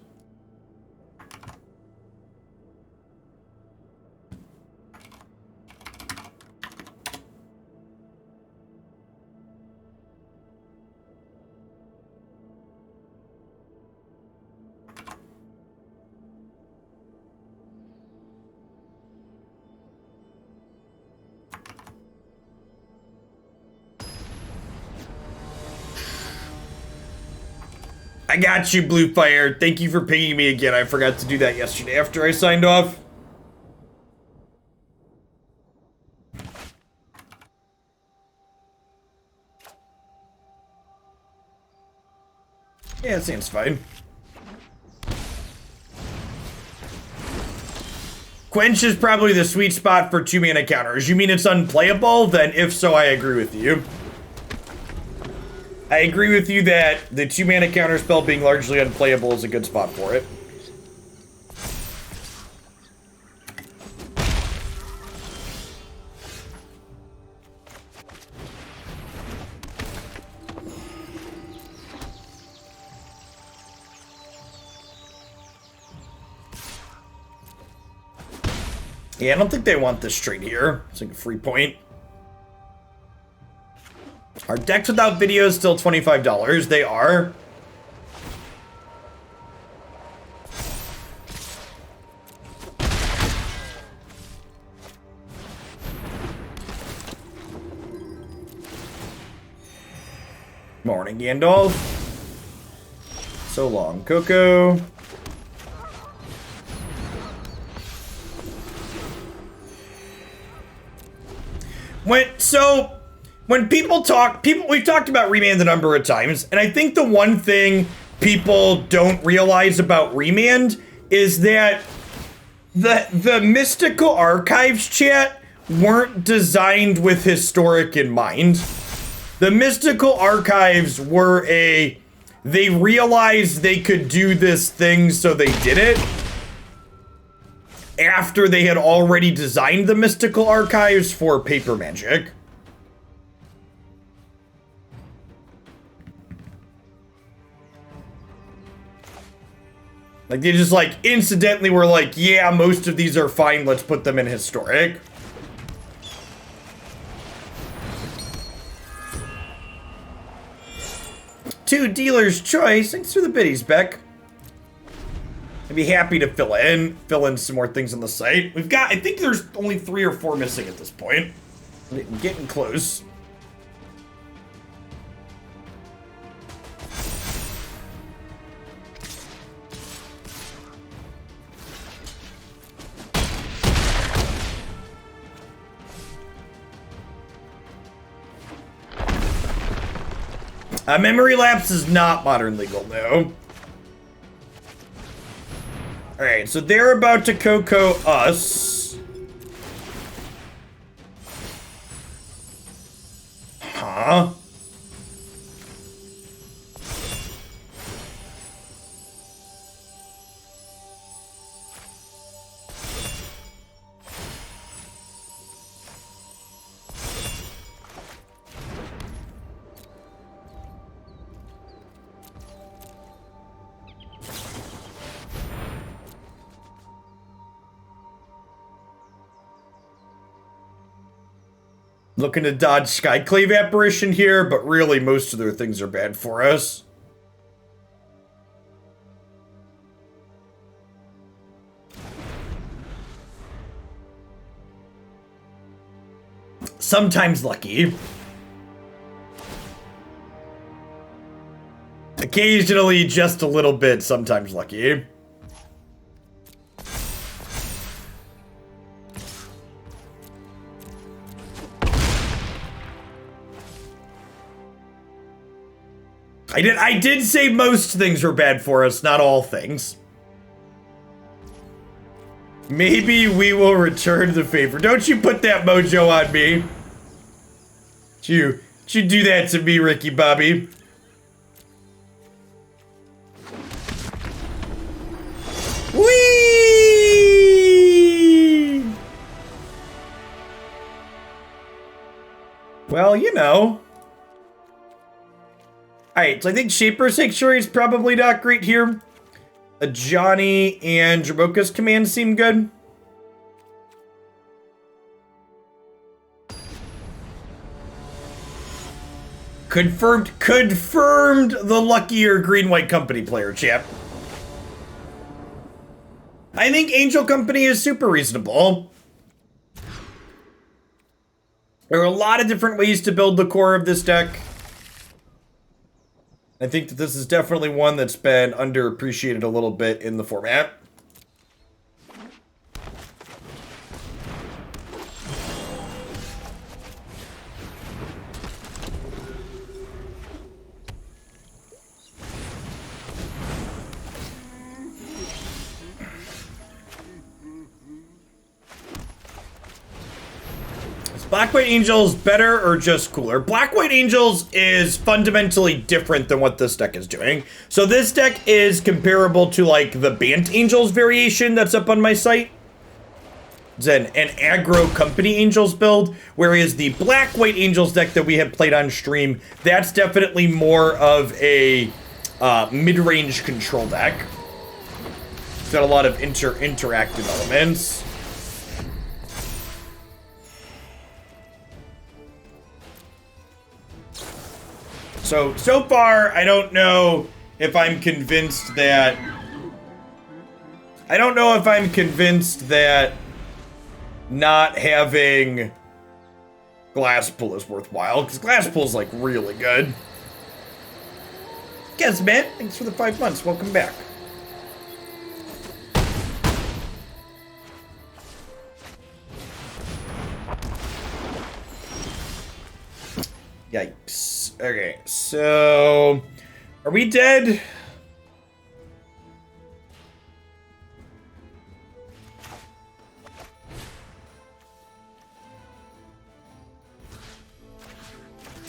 I got you, Blue Fire. Thank you for pinging me again. I forgot to do that yesterday after I signed off. Yeah, it seems fine. Quench is probably the sweet spot for 2-mana counters. You mean it's unplayable? Then if so, I agree with you. I agree with you that the 2-mana counter spell being largely unplayable is a good spot for it. Yeah, I don't think they want this straight here. It's like a free point. Are decks without videos still $25? They are. Morning, Gandalf. So long, Coco. When people talk, we've talked about Remand a number of times, and I think the one thing people don't realize about Remand is that the mystical archives, chat, weren't designed with historic in mind. The mystical archives were they realized they could do this thing, so they did it after they had already designed the mystical archives for paper magic. Like, they just, like, incidentally were like, yeah, most of these are fine, let's put them in historic. Two dealer's choice. Thanks for the biddies, Beck. I'd be happy to fill in some more things on the site. We've got, I think there's only 3 or 4 missing at this point. Getting close. Memory lapse is not modern legal, no. Alright, so they're about to Coco us. Huh? Looking to dodge Skyclave Apparition here, but really most of their things are bad for us. Sometimes lucky. Occasionally just a little bit, sometimes lucky. I did say most things were bad for us, not all things. Maybe we will return the favor. Don't you put that mojo on me. You do that to me, Ricky Bobby. Whee! Well, you know. Alright, so I think Shaper Sanctuary is probably not great here. Ajani and Dromoka's commands seem good. Confirmed the luckier green-white company player, chap. I think Angel Company is super reasonable. There are a lot of different ways to build the core of this deck. I think that this is definitely one that's been underappreciated a little bit in the format. Black-White Angels better or just cooler? Black-White Angels is fundamentally different than what this deck is doing. So this deck is comparable to like the Bant Angels variation that's up on my site. It's an aggro company Angels build, whereas the Black-White Angels deck that we have played on stream, that's definitely more of a mid-range control deck. It's got a lot of interactive elements. So far, I don't know if I'm convinced that... not having Glasspool is worthwhile, because Glasspool's, like, really good. Yes, man. Thanks for the 5 months. Welcome back. Yikes. Okay, so... Are we dead?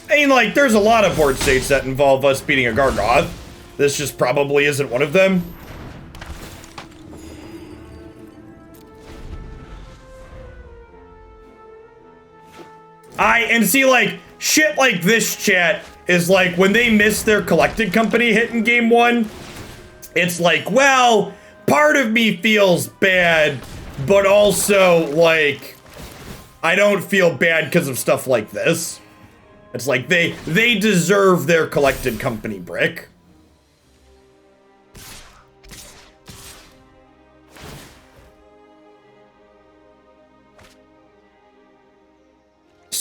I mean, like, there's a lot of board states that involve us beating a Gargoth. This just probably isn't one of them. And see, like, shit like this, chat, is like, when they miss their collected company hit in game 1, it's like, well, part of me feels bad, but also, like, I don't feel bad because of stuff like this. It's like, they deserve their collected company brick.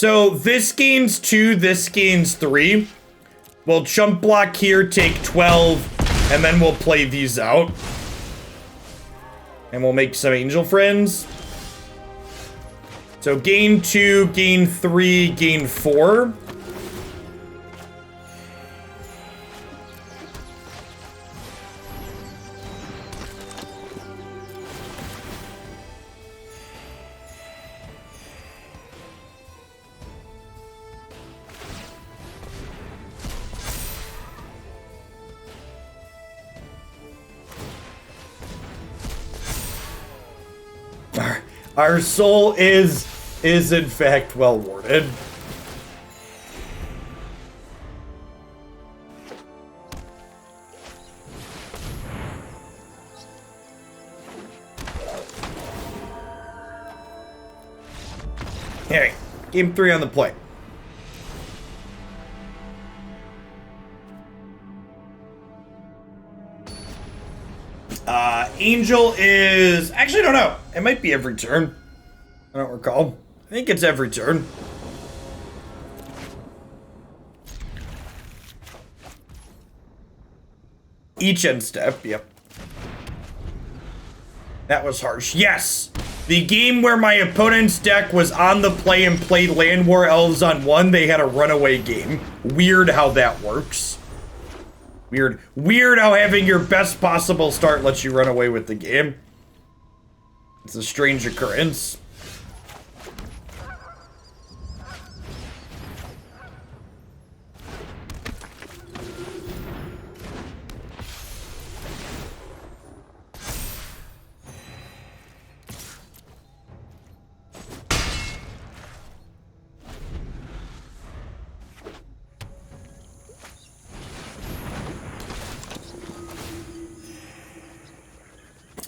So this gains 2, this gains 3. We'll chump block here, take 12, and then we'll play these out. And we'll make some angel friends. So gain 2, gain 3, gain 4. Our soul is in fact well warded. Alright, game 3 on the play. Angel is... Actually, I don't know. It might be every turn. I don't recall. I think it's every turn. Each end step, yep. That was harsh. Yes! The game where my opponent's deck was on the play and played Land War Elves on 1, they had a runaway game. Weird how that works. Weird how having your best possible start lets you run away with the game. It's a strange occurrence.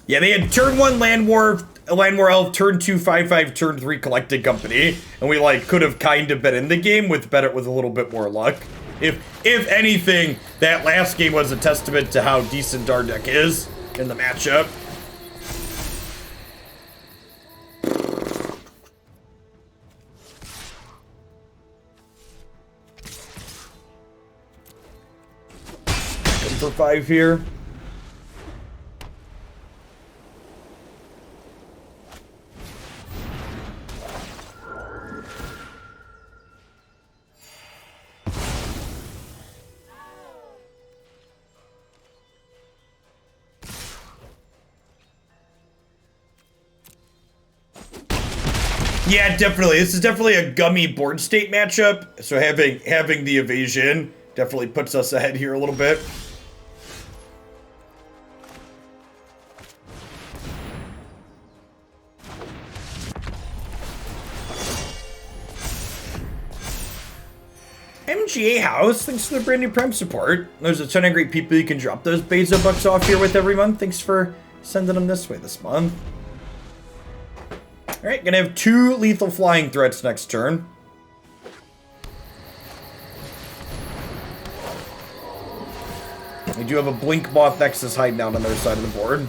Yeah, they had turn 1 Land War Elf, turn 2 5/5, turn 3 Collected Company, and we like could have kind of been in the game with a little bit more luck. If anything, that last game was a testament to how decent our deck is in the matchup. Looking for 5 here. Yeah, definitely. This is definitely a gummy board state matchup. So having the evasion definitely puts us ahead here a little bit. MGA House, thanks for the brand new Prime support. There's a ton of great people you can drop those Bezo bucks off here with every month. Thanks for sending them this way this month. Alright, gonna have 2 lethal flying threats next turn. We do have a Blink Moth Nexus hiding out on their side of the board.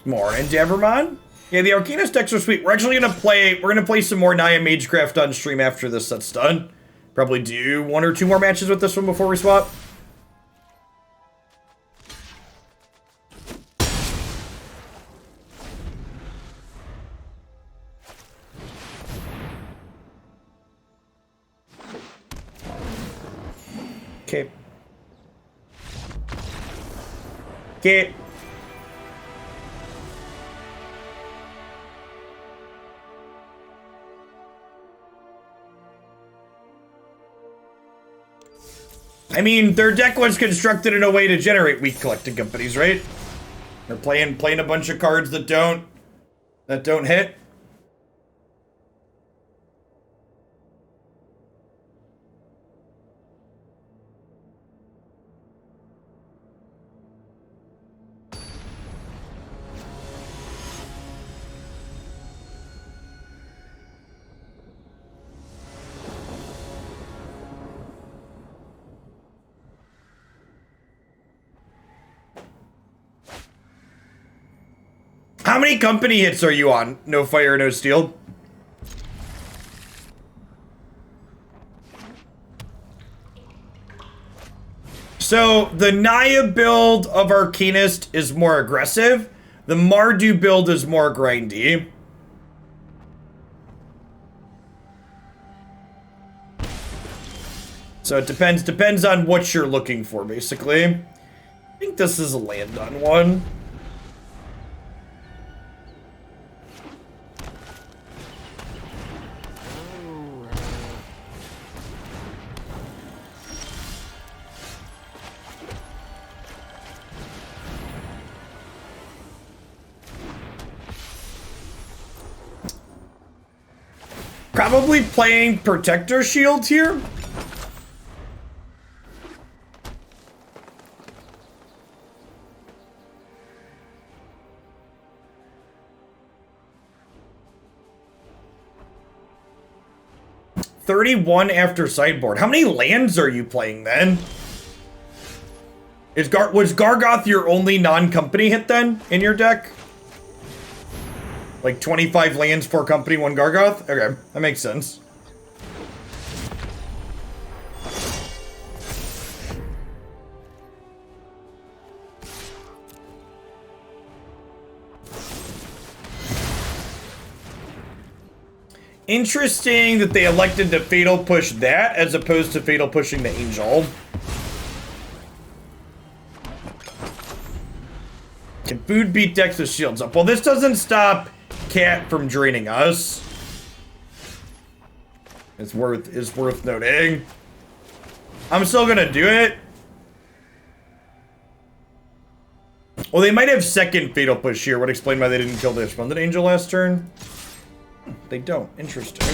Morning, Devermon. Yeah, the Arcanist decks are sweet. We're actually gonna play some more Naya Magecraft on stream after this set's done. Probably do 1 or 2 more matches with this one before we swap. Okay. Okay. I mean, their deck was constructed in a way to generate weak collecting companies, right? They're playing a bunch of cards that don't hit. How many company hits are you on? No fire, no steel. So the Naya build of Arcanist is more aggressive. The Mardu build is more grindy. So it depends on what you're looking for, basically. I think this is a land on one. Probably playing Protector Shield here. $31 after sideboard. How many lands are you playing then? Was Gargoth your only non-company hit then in your deck? Like 25 lands, 4 company, 1 Gargoth? Okay, that makes sense. Interesting that they elected to Fatal Push that as opposed to Fatal Pushing the Angel. Can food beat decks with shields up? Well, this doesn't stop Cat from draining us. It's worth noting. I'm still gonna do it. Well, they might have second Fatal Push here. Would explain why they didn't kill the Resplendent Angel last turn. They don't. Interesting.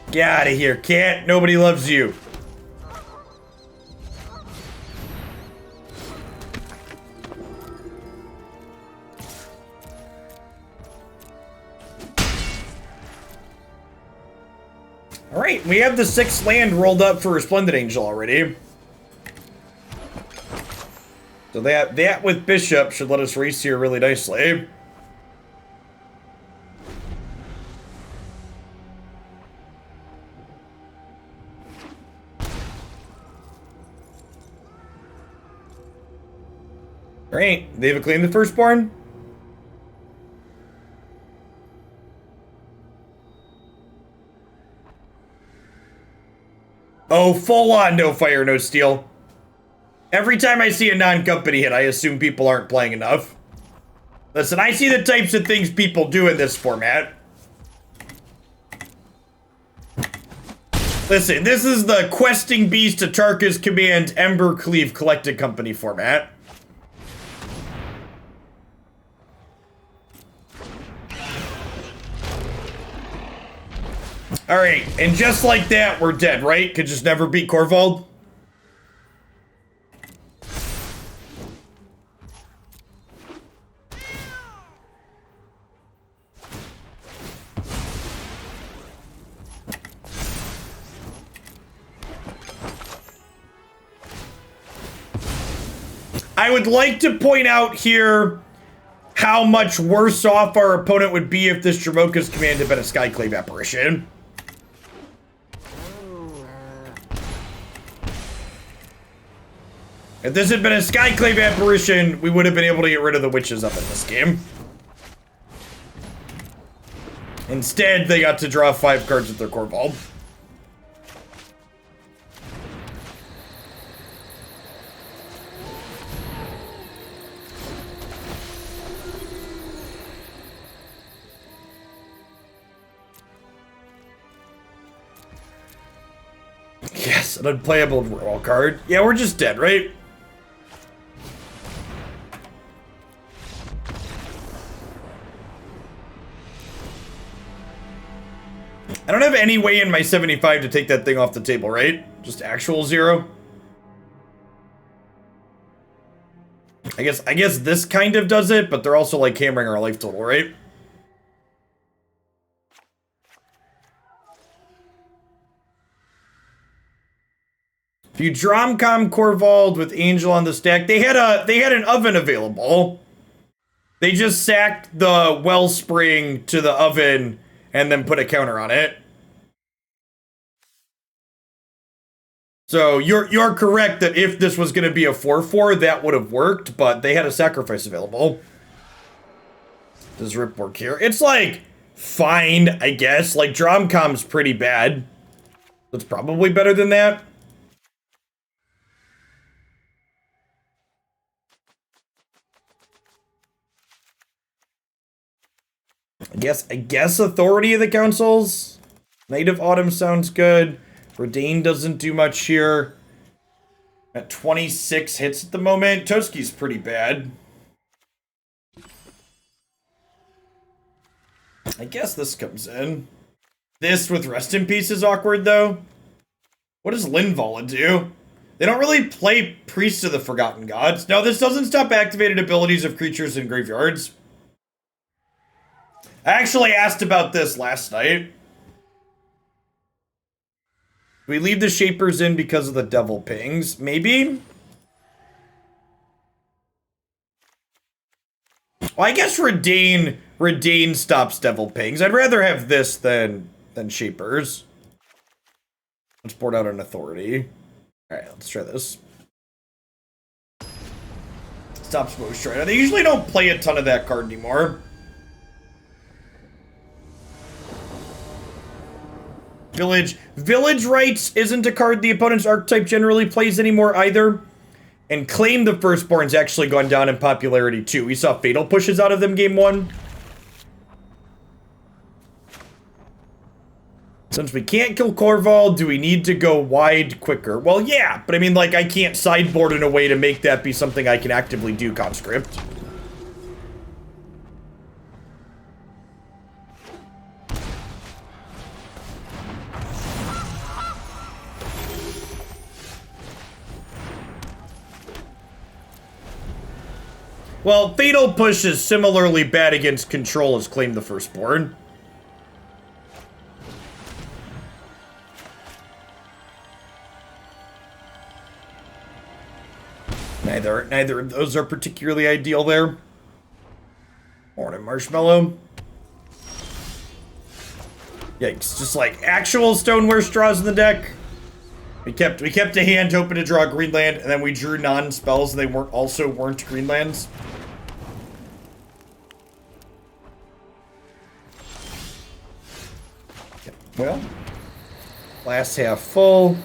Get out of here, cat. Nobody loves you. Alright, we have the 6th land rolled up for Resplendent Angel already. So that with Bishop should let us race here really nicely. Alright, they've claimed the Firstborn. Oh, full on no fire, no steel. Every time I see a non-company hit, I assume people aren't playing enough. Listen, I see the types of things people do in this format. Listen, this is the Questing Beast to Tarka's Command Ember Cleave Collected Company format. Alright, and just like that, we're dead, right? Could just never beat Corvold? I would like to point out here how much worse off our opponent would be if this Dromoka's command had been a Skyclave apparition. If this had been a Skyclave apparition, we would have been able to get rid of the witches up in this game. Instead, they got to draw 5 cards with their Corvold. Yes, an unplayable draw card. Yeah, we're just dead, right? I don't have any way in my 75 to take that thing off the table, right? Just actual 0. I guess this kind of does it, but they're also like hammering our life total, right? If you Dromcom Corvald with Angel on the stack, they had an oven available. They just sacked the Wellspring to the oven and then put a counter on it. So you're correct that if this was going to be a 4/4, that would have worked, but they had a sacrifice available. Does Rip work here? It's like fine, I guess. Like Dromcom's pretty bad. It's probably better than that. I guess Authority of the Consuls. Night of Autumn sounds good. Reidane doesn't do much here. At 26 hits at the moment. Toski's pretty bad. I guess this comes in. This with Rest in Peace is awkward, though. What does Linvala do? They don't really play Priest of the Forgotten Gods. No, this doesn't stop activated abilities of creatures in graveyards. I actually asked about this last night. Do we leave the Shapers in because of the Devil Pings? Maybe? Well, I guess Reidane stops Devil Pings. I'd rather have this than Shapers. Let's board out an Authority. Alright, let's try this. Stops Motion Strider. They usually don't play a ton of that card anymore. Village Rites isn't a card the opponent's archetype generally plays anymore either. And Claim the Firstborn's actually gone down in popularity too. We saw Fatal Pushes out of them game 1. Since we can't kill Corvald, do we need to go wide quicker? Well, yeah, but I mean, like, I can't sideboard in a way to make that be something I can actively do, Conscript. Well, Fatal Push is similarly bad against control as Claim the Firstborn. Neither of those are particularly ideal there. Morning Marshmallow. Yikes, just like actual Stoneware Straws in the deck. We kept a hand open to draw a green land, and then we drew non-spells, and they weren't green lands. Well, glass half full.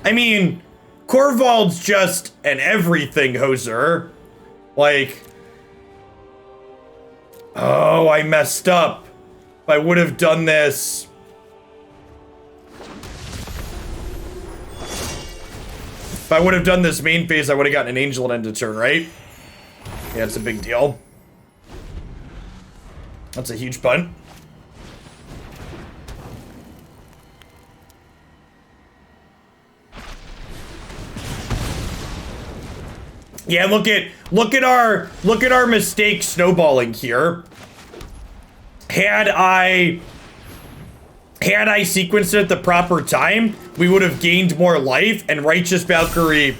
I mean, Corvald's just an everything hoser. Like, oh, I messed up. If I would have done this. If I would have done this main phase, I would have gotten an Angel at end of turn, right? Yeah, it's a big deal. That's a huge punt. Yeah, look at our mistake snowballing here. Had I sequenced it at the proper time, we would have gained more life, and Righteous Valkyrie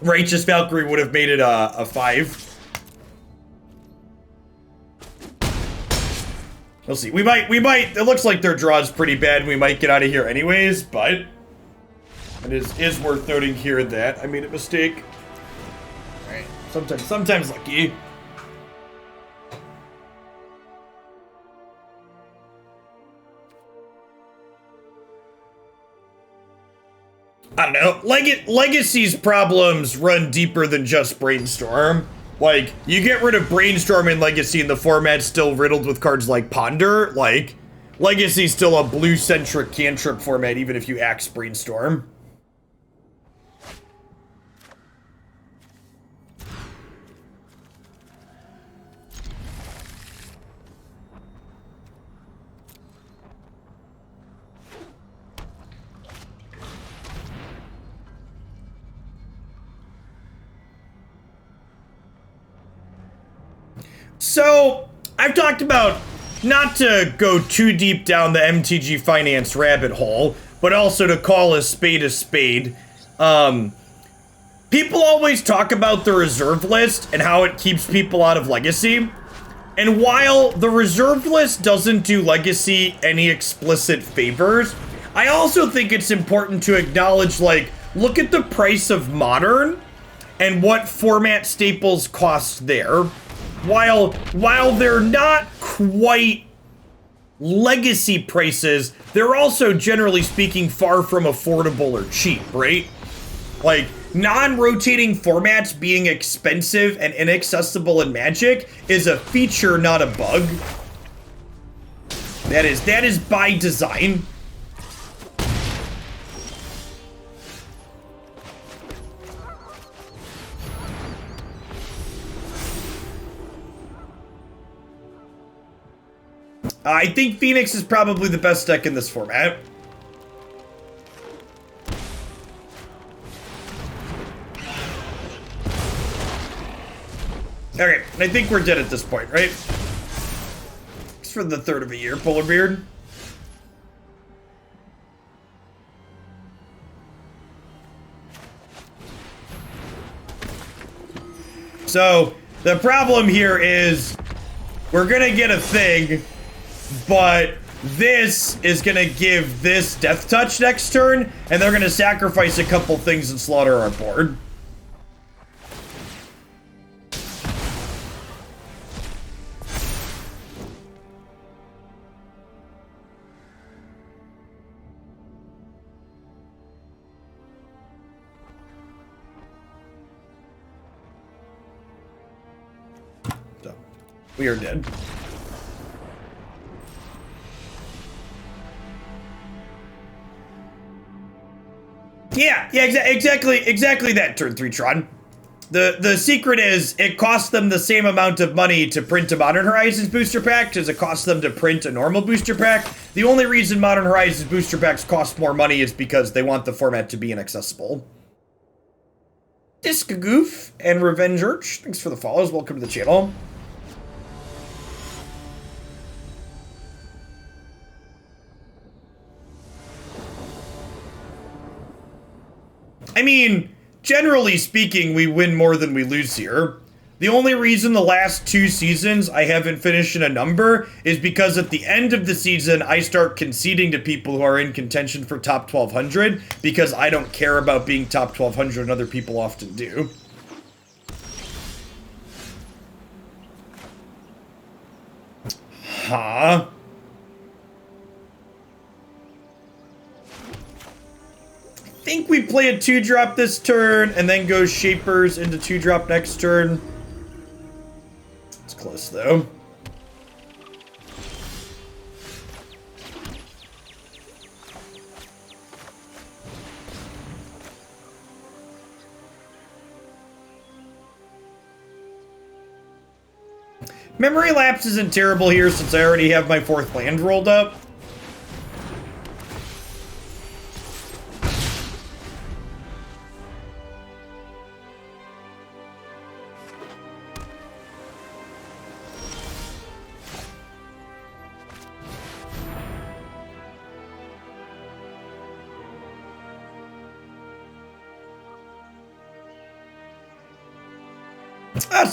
would have made it a 5. We'll see. We might, it looks like their draw's pretty bad. We might get out of here anyways, but it is worth noting here that I made a mistake. Alright, sometimes lucky. I don't know. Legacy's problems run deeper than just Brainstorm. Like, you get rid of Brainstorm in Legacy and the format's still riddled with cards like Ponder. Like, Legacy's still a blue-centric cantrip format even if you axe Brainstorm. So, I've talked about not to go too deep down the MTG finance rabbit hole, but also to call a spade a spade. People always talk about the reserve list and how it keeps people out of Legacy. And while the reserve list doesn't do Legacy any explicit favors, I also think it's important to acknowledge, like, look at the price of Modern and what format staples cost there. While they're not quite Legacy prices, they're also, generally speaking, far from affordable or cheap, right? Like, non-rotating formats being expensive and inaccessible in Magic is a feature, not a bug. That is by design. I think Phoenix is probably the best deck in this format. Okay, I think we're dead at this point, right? It's for the third of a year, Polar Beard. So, the problem here is we're gonna get a thing, but this is gonna give this Death Touch next turn, and they're gonna sacrifice a couple things and slaughter our board. So, we are dead. Yeah, exactly that, turn 3 Tron. The secret is it costs them the same amount of money to print a Modern Horizons booster pack as it costs them to print a normal booster pack. The only reason Modern Horizons booster packs cost more money is because they want the format to be inaccessible. Disc Goof and Revenge Urge, thanks for the follows. Welcome to the channel. I mean, generally speaking, we win more than we lose here. The only reason the last 2 seasons I haven't finished in a number is because at the end of the season, I start conceding to people who are in contention for top 1200 because I don't care about being top 1200 and other people often do. Huh? I think we play a 2-drop this turn and then go Shapers into 2-drop next turn. It's close though. Memory Lapse isn't terrible here since I already have my 4th land rolled up.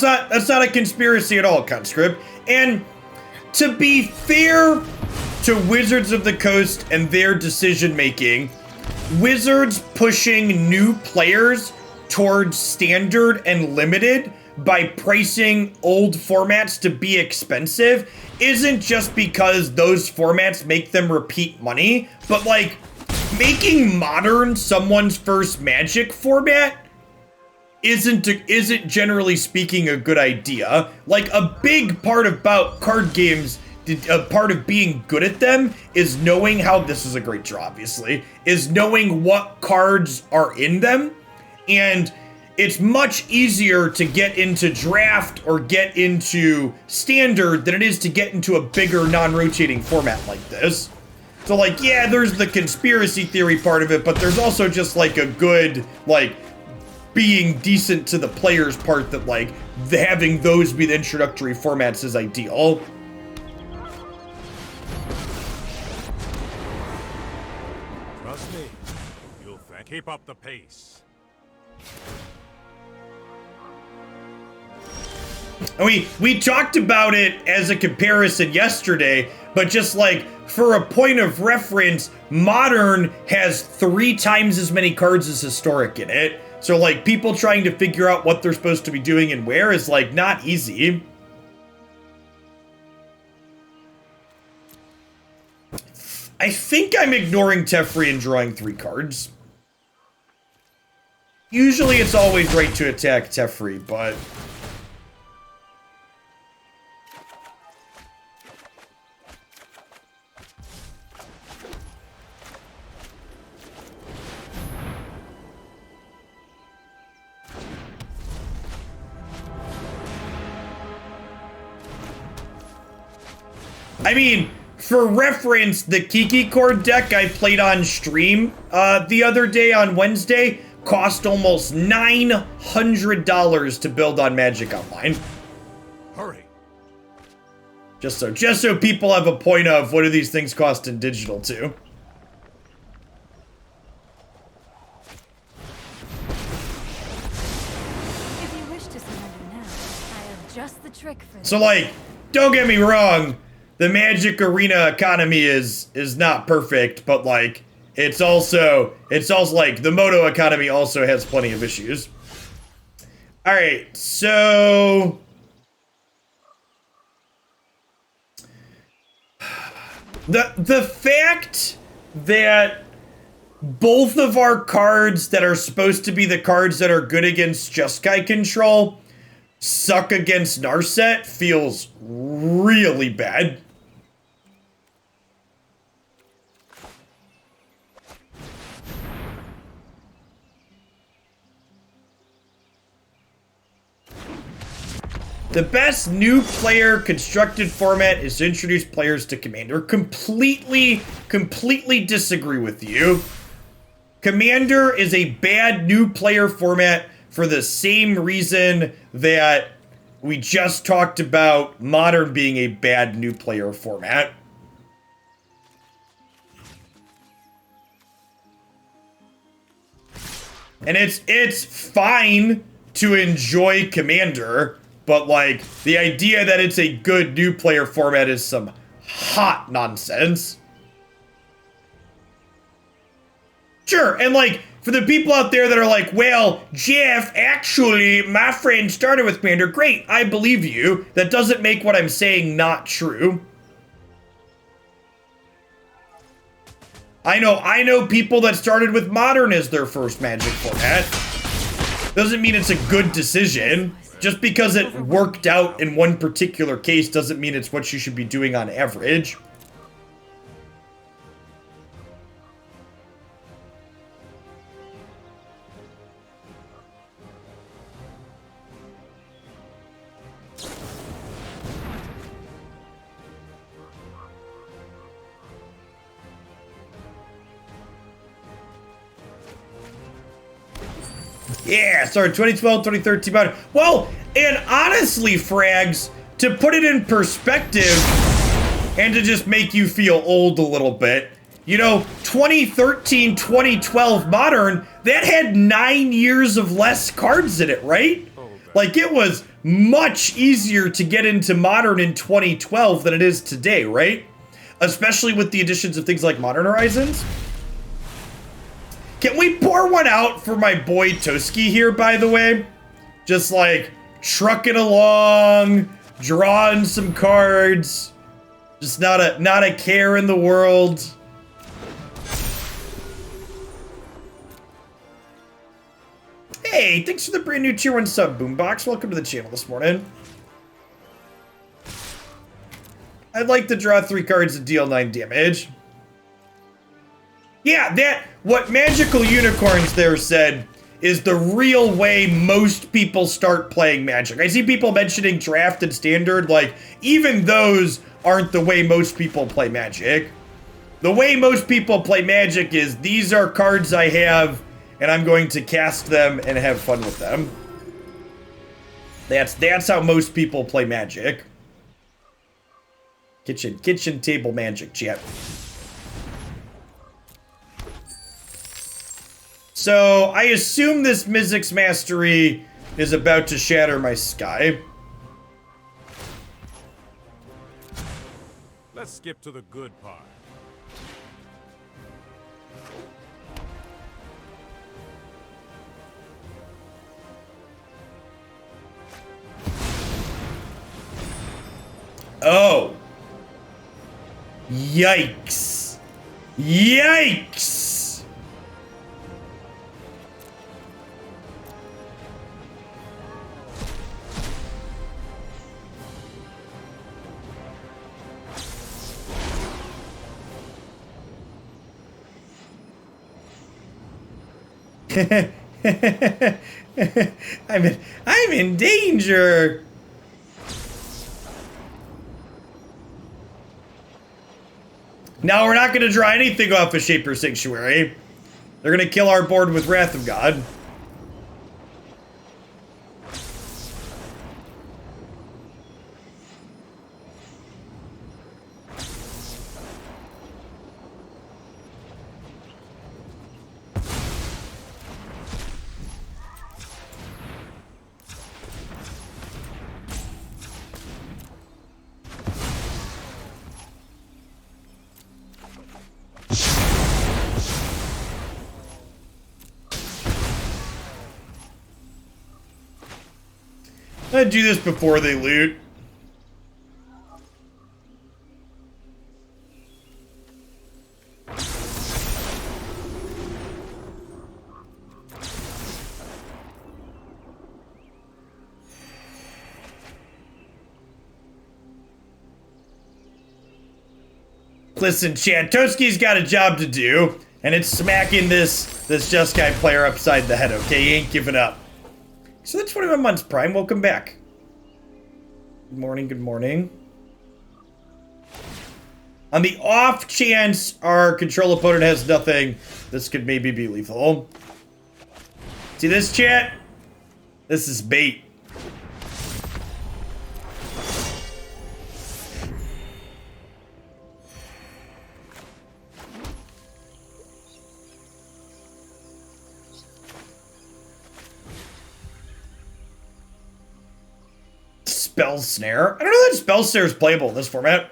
That's not a conspiracy at all, Conscript. And to be fair to Wizards of the Coast and their decision making, Wizards pushing new players towards Standard and Limited by pricing old formats to be expensive isn't just because those formats make them repeat money, but like making Modern someone's first Magic format isn't generally speaking a good idea. Like, a big part about card games, a part of being good at them is knowing how, this is a great draw obviously, is knowing what cards are in them. And it's much easier to get into Draft or get into Standard than it is to get into a bigger non-rotating format like this. So like, yeah, there's the conspiracy theory part of it, but there's also just like a good, like, being decent to the player's part that, like, having those be the introductory formats is ideal. Trust me, you'll keep up the pace. And we talked about it as a comparison yesterday, but just like for a point of reference, Modern has 3 times as many cards as Historic in it. So like people trying to figure out what they're supposed to be doing and where is like not easy. I think I'm ignoring Teferi and drawing 3 cards. Usually it's always right to attack Teferi, but... I mean, for reference, the Kiki Cord deck I played on stream the other day on Wednesday cost almost $900 to build on Magic Online. Hurry. Just so people have a point of what do these things cost in digital too. If you wish to surrender now, I have just the trick for this. So like, don't get me wrong, the Magic Arena economy is not perfect, but like it's also like the Moto economy also has plenty of issues. All right, so the fact that both of our cards that are supposed to be the cards that are good against Jeskai control suck against Narset feels really bad. The best new player constructed format is to introduce players to Commander. Completely disagree with you. Commander is a bad new player format for the same reason that we just talked about Modern being a bad new player format. And it's fine to enjoy Commander, but like the idea that it's a good new player format is some hot nonsense. Sure, and like for the people out there that are like, well, Jeff, actually, my friend started with Commander. Great, I believe you. That doesn't make what I'm saying not true. I know people that started with Modern as their first Magic format. Doesn't mean it's a good decision. Just because it worked out in one particular case doesn't mean it's what you should be doing on average. Yeah, sorry, 2012, 2013 Modern. Well, and honestly, Frags, to put it in perspective, and to just make you feel old a little bit, you know, 2013, 2012 Modern, that had 9 years of less cards in it, right? Like, it was much easier to get into Modern in 2012 than it is today, right? Especially with the additions of things like Modern Horizons. Can we pour one out for my boy Toski here, by the way? Just like trucking along, drawing some cards. Just not a care in the world. Hey, thanks for the brand new tier 1 sub, Boombox. Welcome to the channel this morning. I'd like to draw 3 cards and deal 9 damage. Yeah, what Magical Unicorns there said is the real way most people start playing Magic. I see people mentioning Draft and Standard, like, even those aren't the way most people play Magic. The way most people play Magic is, these are cards I have, and I'm going to cast them and have fun with them. That's how most people play Magic. Kitchen table magic, chat. So, I assume this Mizzix Mastery is about to shatter my sky. Let's skip to the good part. Oh. Yikes. Yikes. I'm in danger. Now we're not going to draw anything off of Shaper Sanctuary. They're going to kill our board with Wrath of God. I'm gonna do this before they loot. Listen, chat, Toski's got a job to do, and it's smacking this Jeskai player upside the head, okay? He ain't giving up. So that's 21 months, Prime. Welcome back. Good morning, good morning. On the off chance our control opponent has nothing, this could maybe be lethal. See this, chat? This is bait. Spell Snare? I don't know that Spell Snare is playable in this format.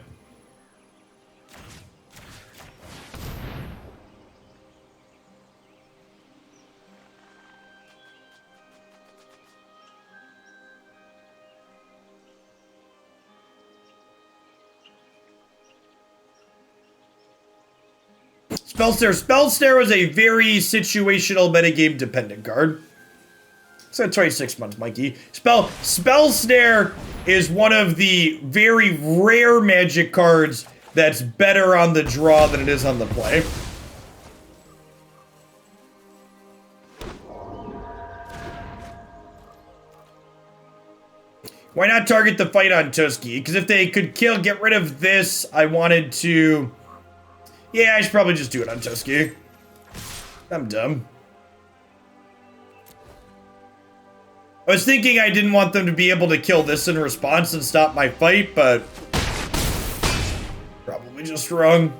Spell Snare was a very situational metagame dependent card. So 26 months, Mikey. Spell Snare is one of the very rare Magic cards that's better on the draw than it is on the play. Why not target the fight on Toski? Because if they could get rid of this, I wanted to... Yeah, I should probably just do it on Toski. I'm dumb. I was thinking I didn't want them to be able to kill this in response and stop my fight, but... probably just wrong.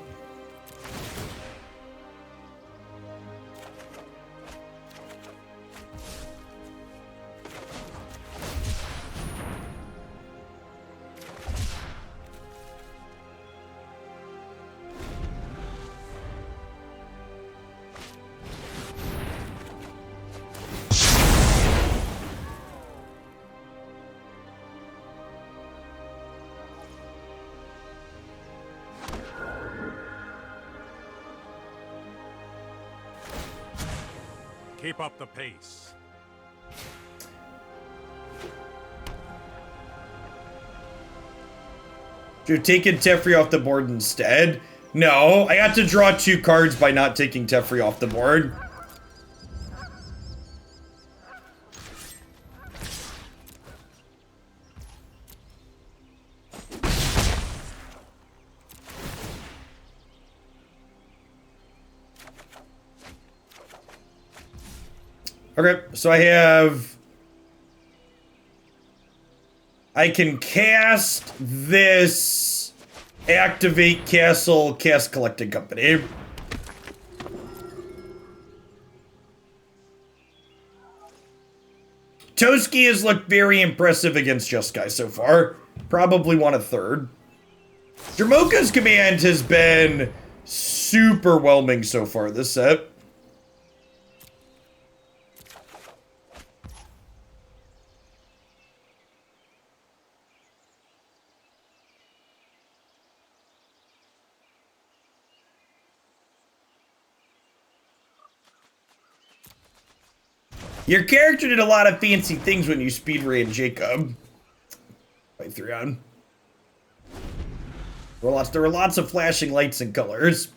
Keep up the pace. You're taking Teferi off the board instead? No, I got to draw 2 cards by not taking Teferi off the board. Okay, so I can cast this, activate Castle, cast Collecting Company. Toski has looked very impressive against Just Guy so far. Probably won a third. Dromoka's command has been super whelming so far this set. Your character did a lot of fancy things when you speed ran Jacob. By 3 on. There were lots of flashing lights and colors.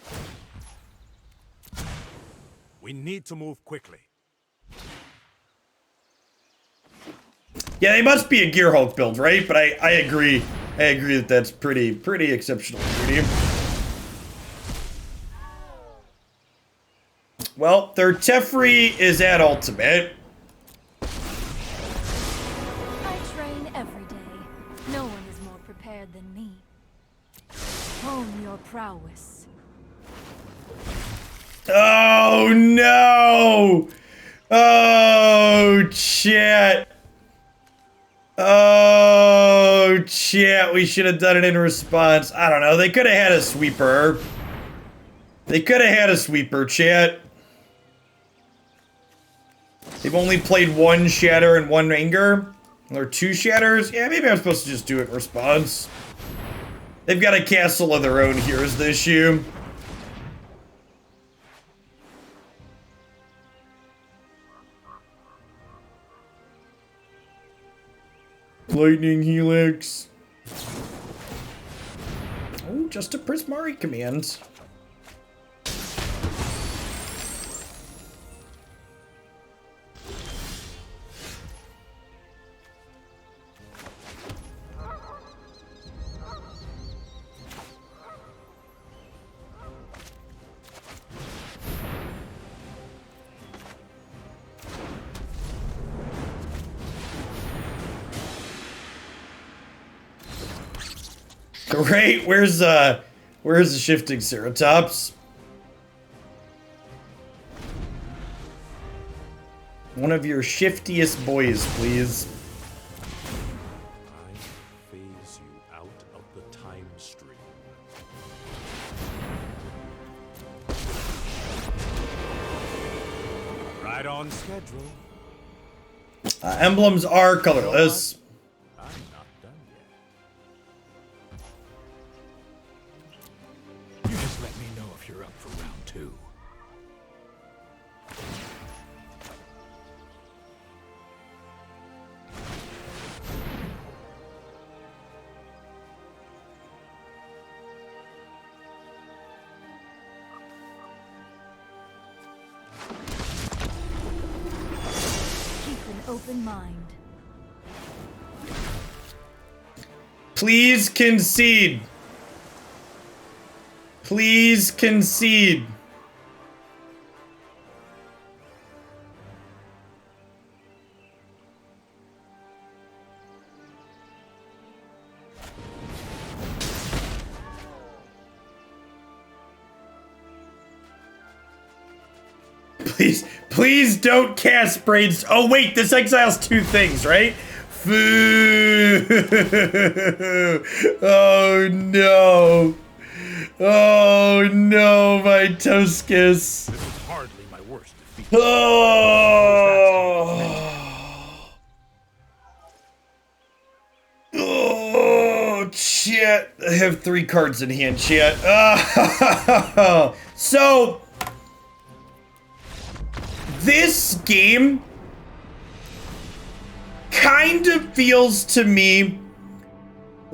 We need to move quickly. Yeah, they must be a Gearhulk build, right? But I agree. I agree that that's pretty exceptional. Well, their Teferi is at ultimate. I train every day. No one is more prepared than me. Hone your prowess. Oh no! Oh shit! Oh shit! We should have done it in response. I don't know. They could have had a sweeper. They could have had a sweeper, chat. They've only played 1 Shatter and 1 Anger. Or 2 Shatters. Yeah, maybe I'm supposed to just do it in response. They've got a castle of their own here is the issue. Lightning Helix. Oh, just a Prismari command. Great, where's the shifting Ceratops? One of your shiftiest boys, please. I phase you out of the time stream. Right on schedule. Emblems are colorless. I'm not done yet. You just let me know if you're up for round 2. Open mind. Please concede. Please concede. Please don't cast Braids. Oh wait, this exiles 2 things, right? Foo. Oh no. Oh no, my Toscus. This was hardly my worst defeat. Oh. Oh shit. I have 3 cards in hand, chat. Oh. So this game kind of feels to me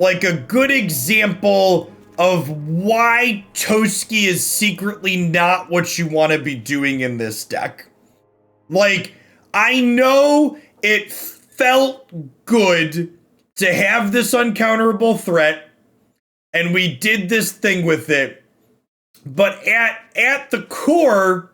like a good example of why Toski is secretly not what you want to be doing in this deck. Like, I know it felt good to have this uncounterable threat, and we did this thing with it, but at the core,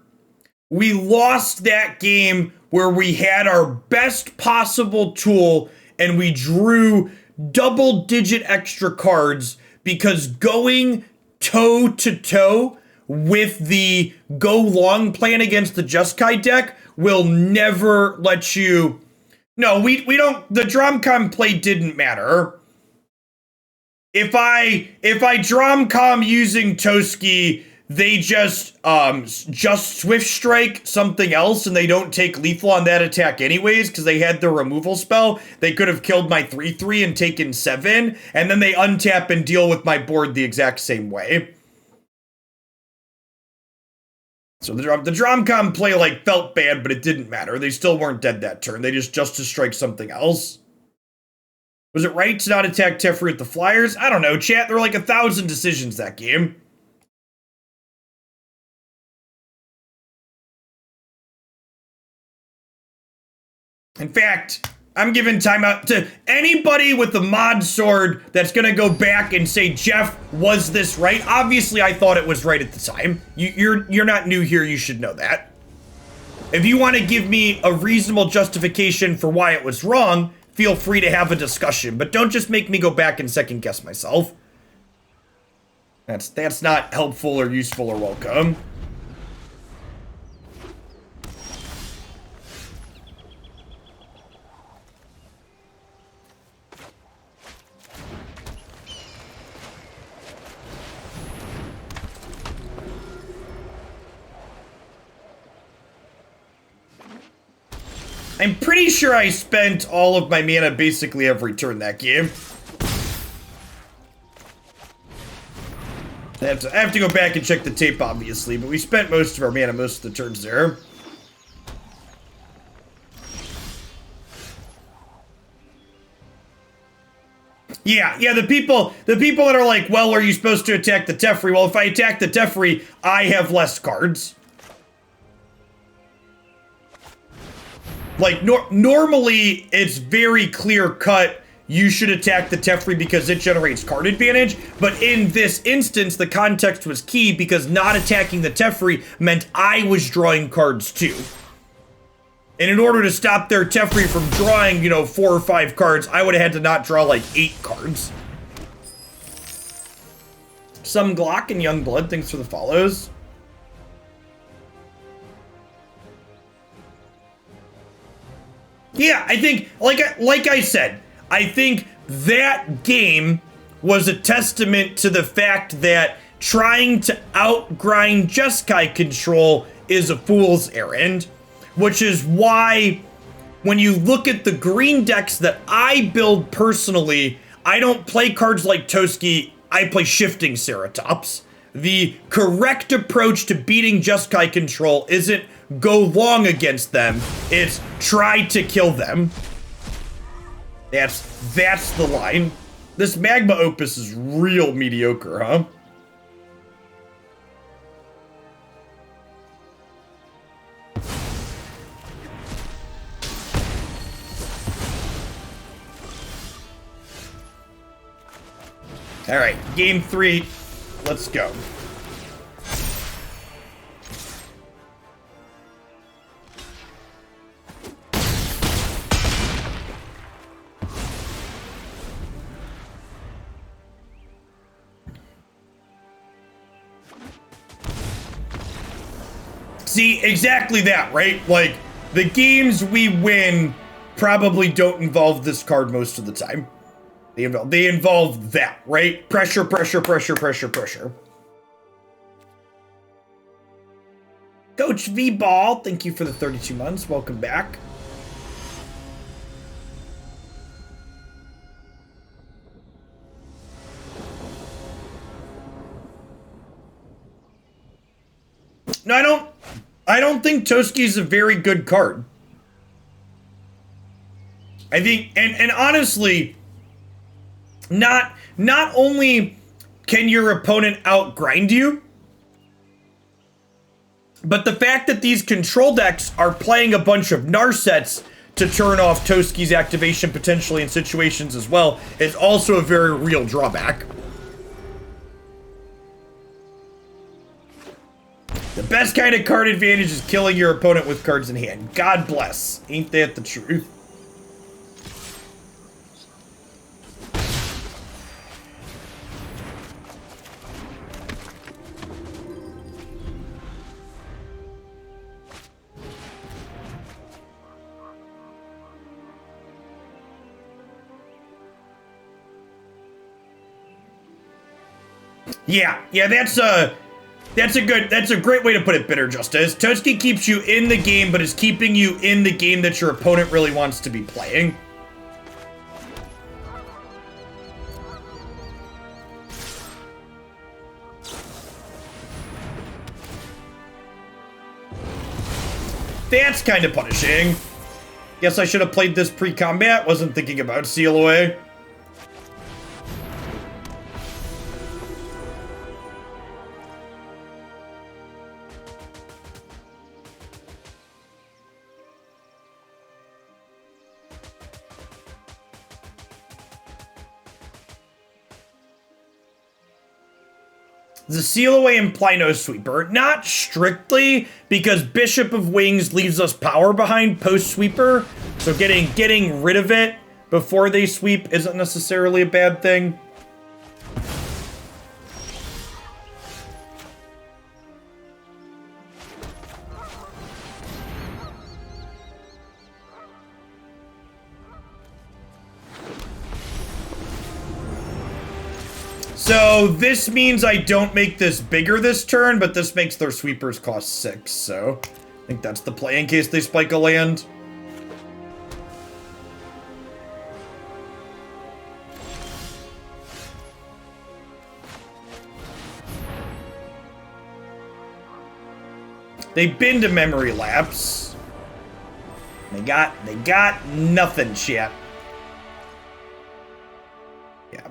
we lost that game where we had our best possible tool and we drew double-digit extra cards because going toe-to-toe with the go long plan against the Jeskai deck will never let you... No, we don't... The Dromcom play didn't matter. If I Dromcom using Toski, they just Swift Strike something else and they don't take lethal on that attack anyways because they had the removal spell. They could have killed my 3/3 and taken 7, and then they untap and deal with my board the exact same way. So the Dromcom play like felt bad, but it didn't matter. They still weren't dead that turn. They just Justice Strike something else. Was it right to not attack Teferi with the Flyers? I don't know, chat. There were like 1,000 decisions that game. In fact, I'm giving timeout to anybody with the mod sword that's gonna go back and say, Jeff, was this right? Obviously, I thought it was right at the time. You're not new here, you should know that. If you want to give me a reasonable justification for why it was wrong, feel free to have a discussion, but don't just make me go back and second guess myself. That's not helpful or useful or welcome. I'm pretty sure I spent all of my mana basically every turn that game. I have to go back and check the tape, obviously, but we spent most of our mana most of the turns there. Yeah, the people that are like, well, are you supposed to attack the Teferi? Well, if I attack the Teferi, I have less cards. Like, normally, it's very clear-cut, you should attack the Teferi because it generates card advantage, but in this instance, the context was key because not attacking the Teferi meant I was drawing cards too. And in order to stop their Teferi from drawing, 4 or 5 cards, I would have had to not draw like 8 cards. Some Glock and Youngblood, thanks for the follows. Yeah, I think, like I said, I think that game was a testament to the fact that trying to outgrind Jeskai control is a fool's errand, which is why when you look at the green decks that I build personally, I don't play cards like Toski, I play Shifting Ceratops. The correct approach to beating Jeskai control isn't go long against them, it's try to kill them. That's the line. This Magma Opus is real mediocre, huh? All right, game 3, let's go. See, exactly that, right? Like, the games we win probably don't involve this card most of the time. They involve that, right? Pressure, pressure, pressure, pressure, pressure. Coach V-Ball, thank you for the 32 months. Welcome back. No, I don't think Toski is a very good card. I think, and honestly, not only can your opponent outgrind you, but the fact that these control decks are playing a bunch of Narsets to turn off Toski's activation potentially in situations as well is also a very real drawback. The best kind of card advantage is killing your opponent with cards in hand. God bless. Ain't that the truth? Yeah, that's a great way to put it, Bitter Justice. Toski keeps you in the game, but is keeping you in the game that your opponent really wants to be playing. That's kind of punishing. Guess I should have played this pre-combat. Wasn't thinking about Seal Away. The Seal Away imply no sweeper. Not strictly, because Bishop of Wings leaves us power behind post-sweeper, so getting rid of it before they sweep isn't necessarily a bad thing. So this means I don't make this bigger this turn, but this makes their sweepers cost 6, so I think that's the play in case they spike a land. They've been to memory lapse. They got nothing, chat. Yeah.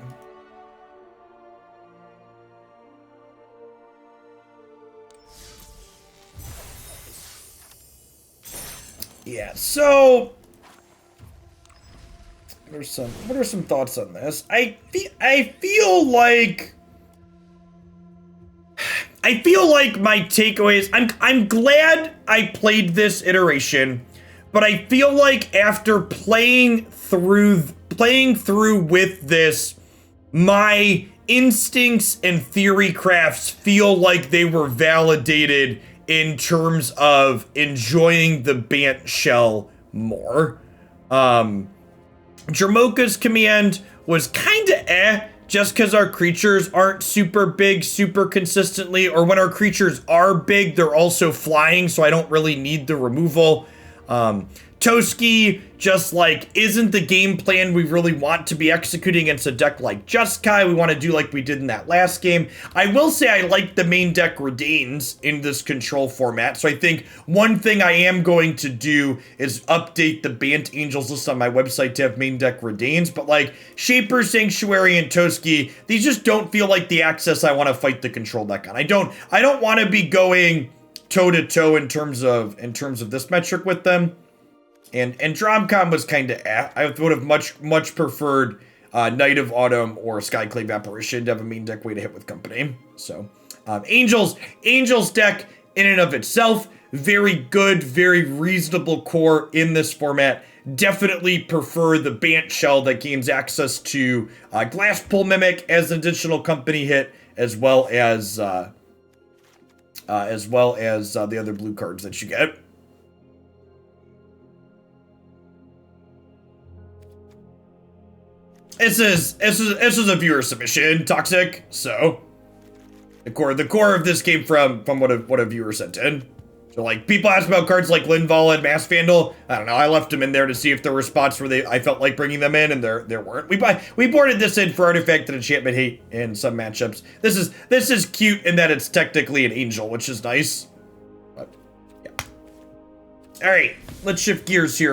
Yeah, so what are some thoughts on this? I feel like my takeaways, I'm glad I played this iteration, but I feel like after playing through with this, my instincts and theory crafts feel like they were validated in terms of enjoying the Bant shell more. Dromoka's command was kinda just because our creatures aren't super big, super consistently, or when our creatures are big, they're also flying, so I don't really need the removal. Toski just like isn't the game plan we really want to be executing against a deck like Jeskai. We want to do like we did in that last game. I will say I like the main deck Reidanes in this control format. So I think one thing I am going to do is update the Bant Angels list on my website to have main deck Reidanes. But like Shaper, Sanctuary, and Toski, these just don't feel like the access I want to fight the control deck on. I don't want to be going toe to toe in terms of this metric with them. And Dromcom was kind of I would have much preferred Knight of Autumn or Skyclave Apparition to have a main deck way to hit with company. So Angels deck in and of itself, very good, very reasonable core in this format. Definitely prefer the Bant shell that gains access to Glasspool Mimic as an additional company hit, as well as the other blue cards that you get. This is a viewer submission, Toxic. So the core of this came from what a viewer sent in. So like people ask about cards like Linvala and Masked Vandal. I don't know. I left them in there to see if there were spots where I felt like bringing them in, and there weren't. We boarded this in for artifact and enchantment hate in some matchups. This is cute in that it's technically an angel, which is nice. But yeah. All right, let's shift gears here.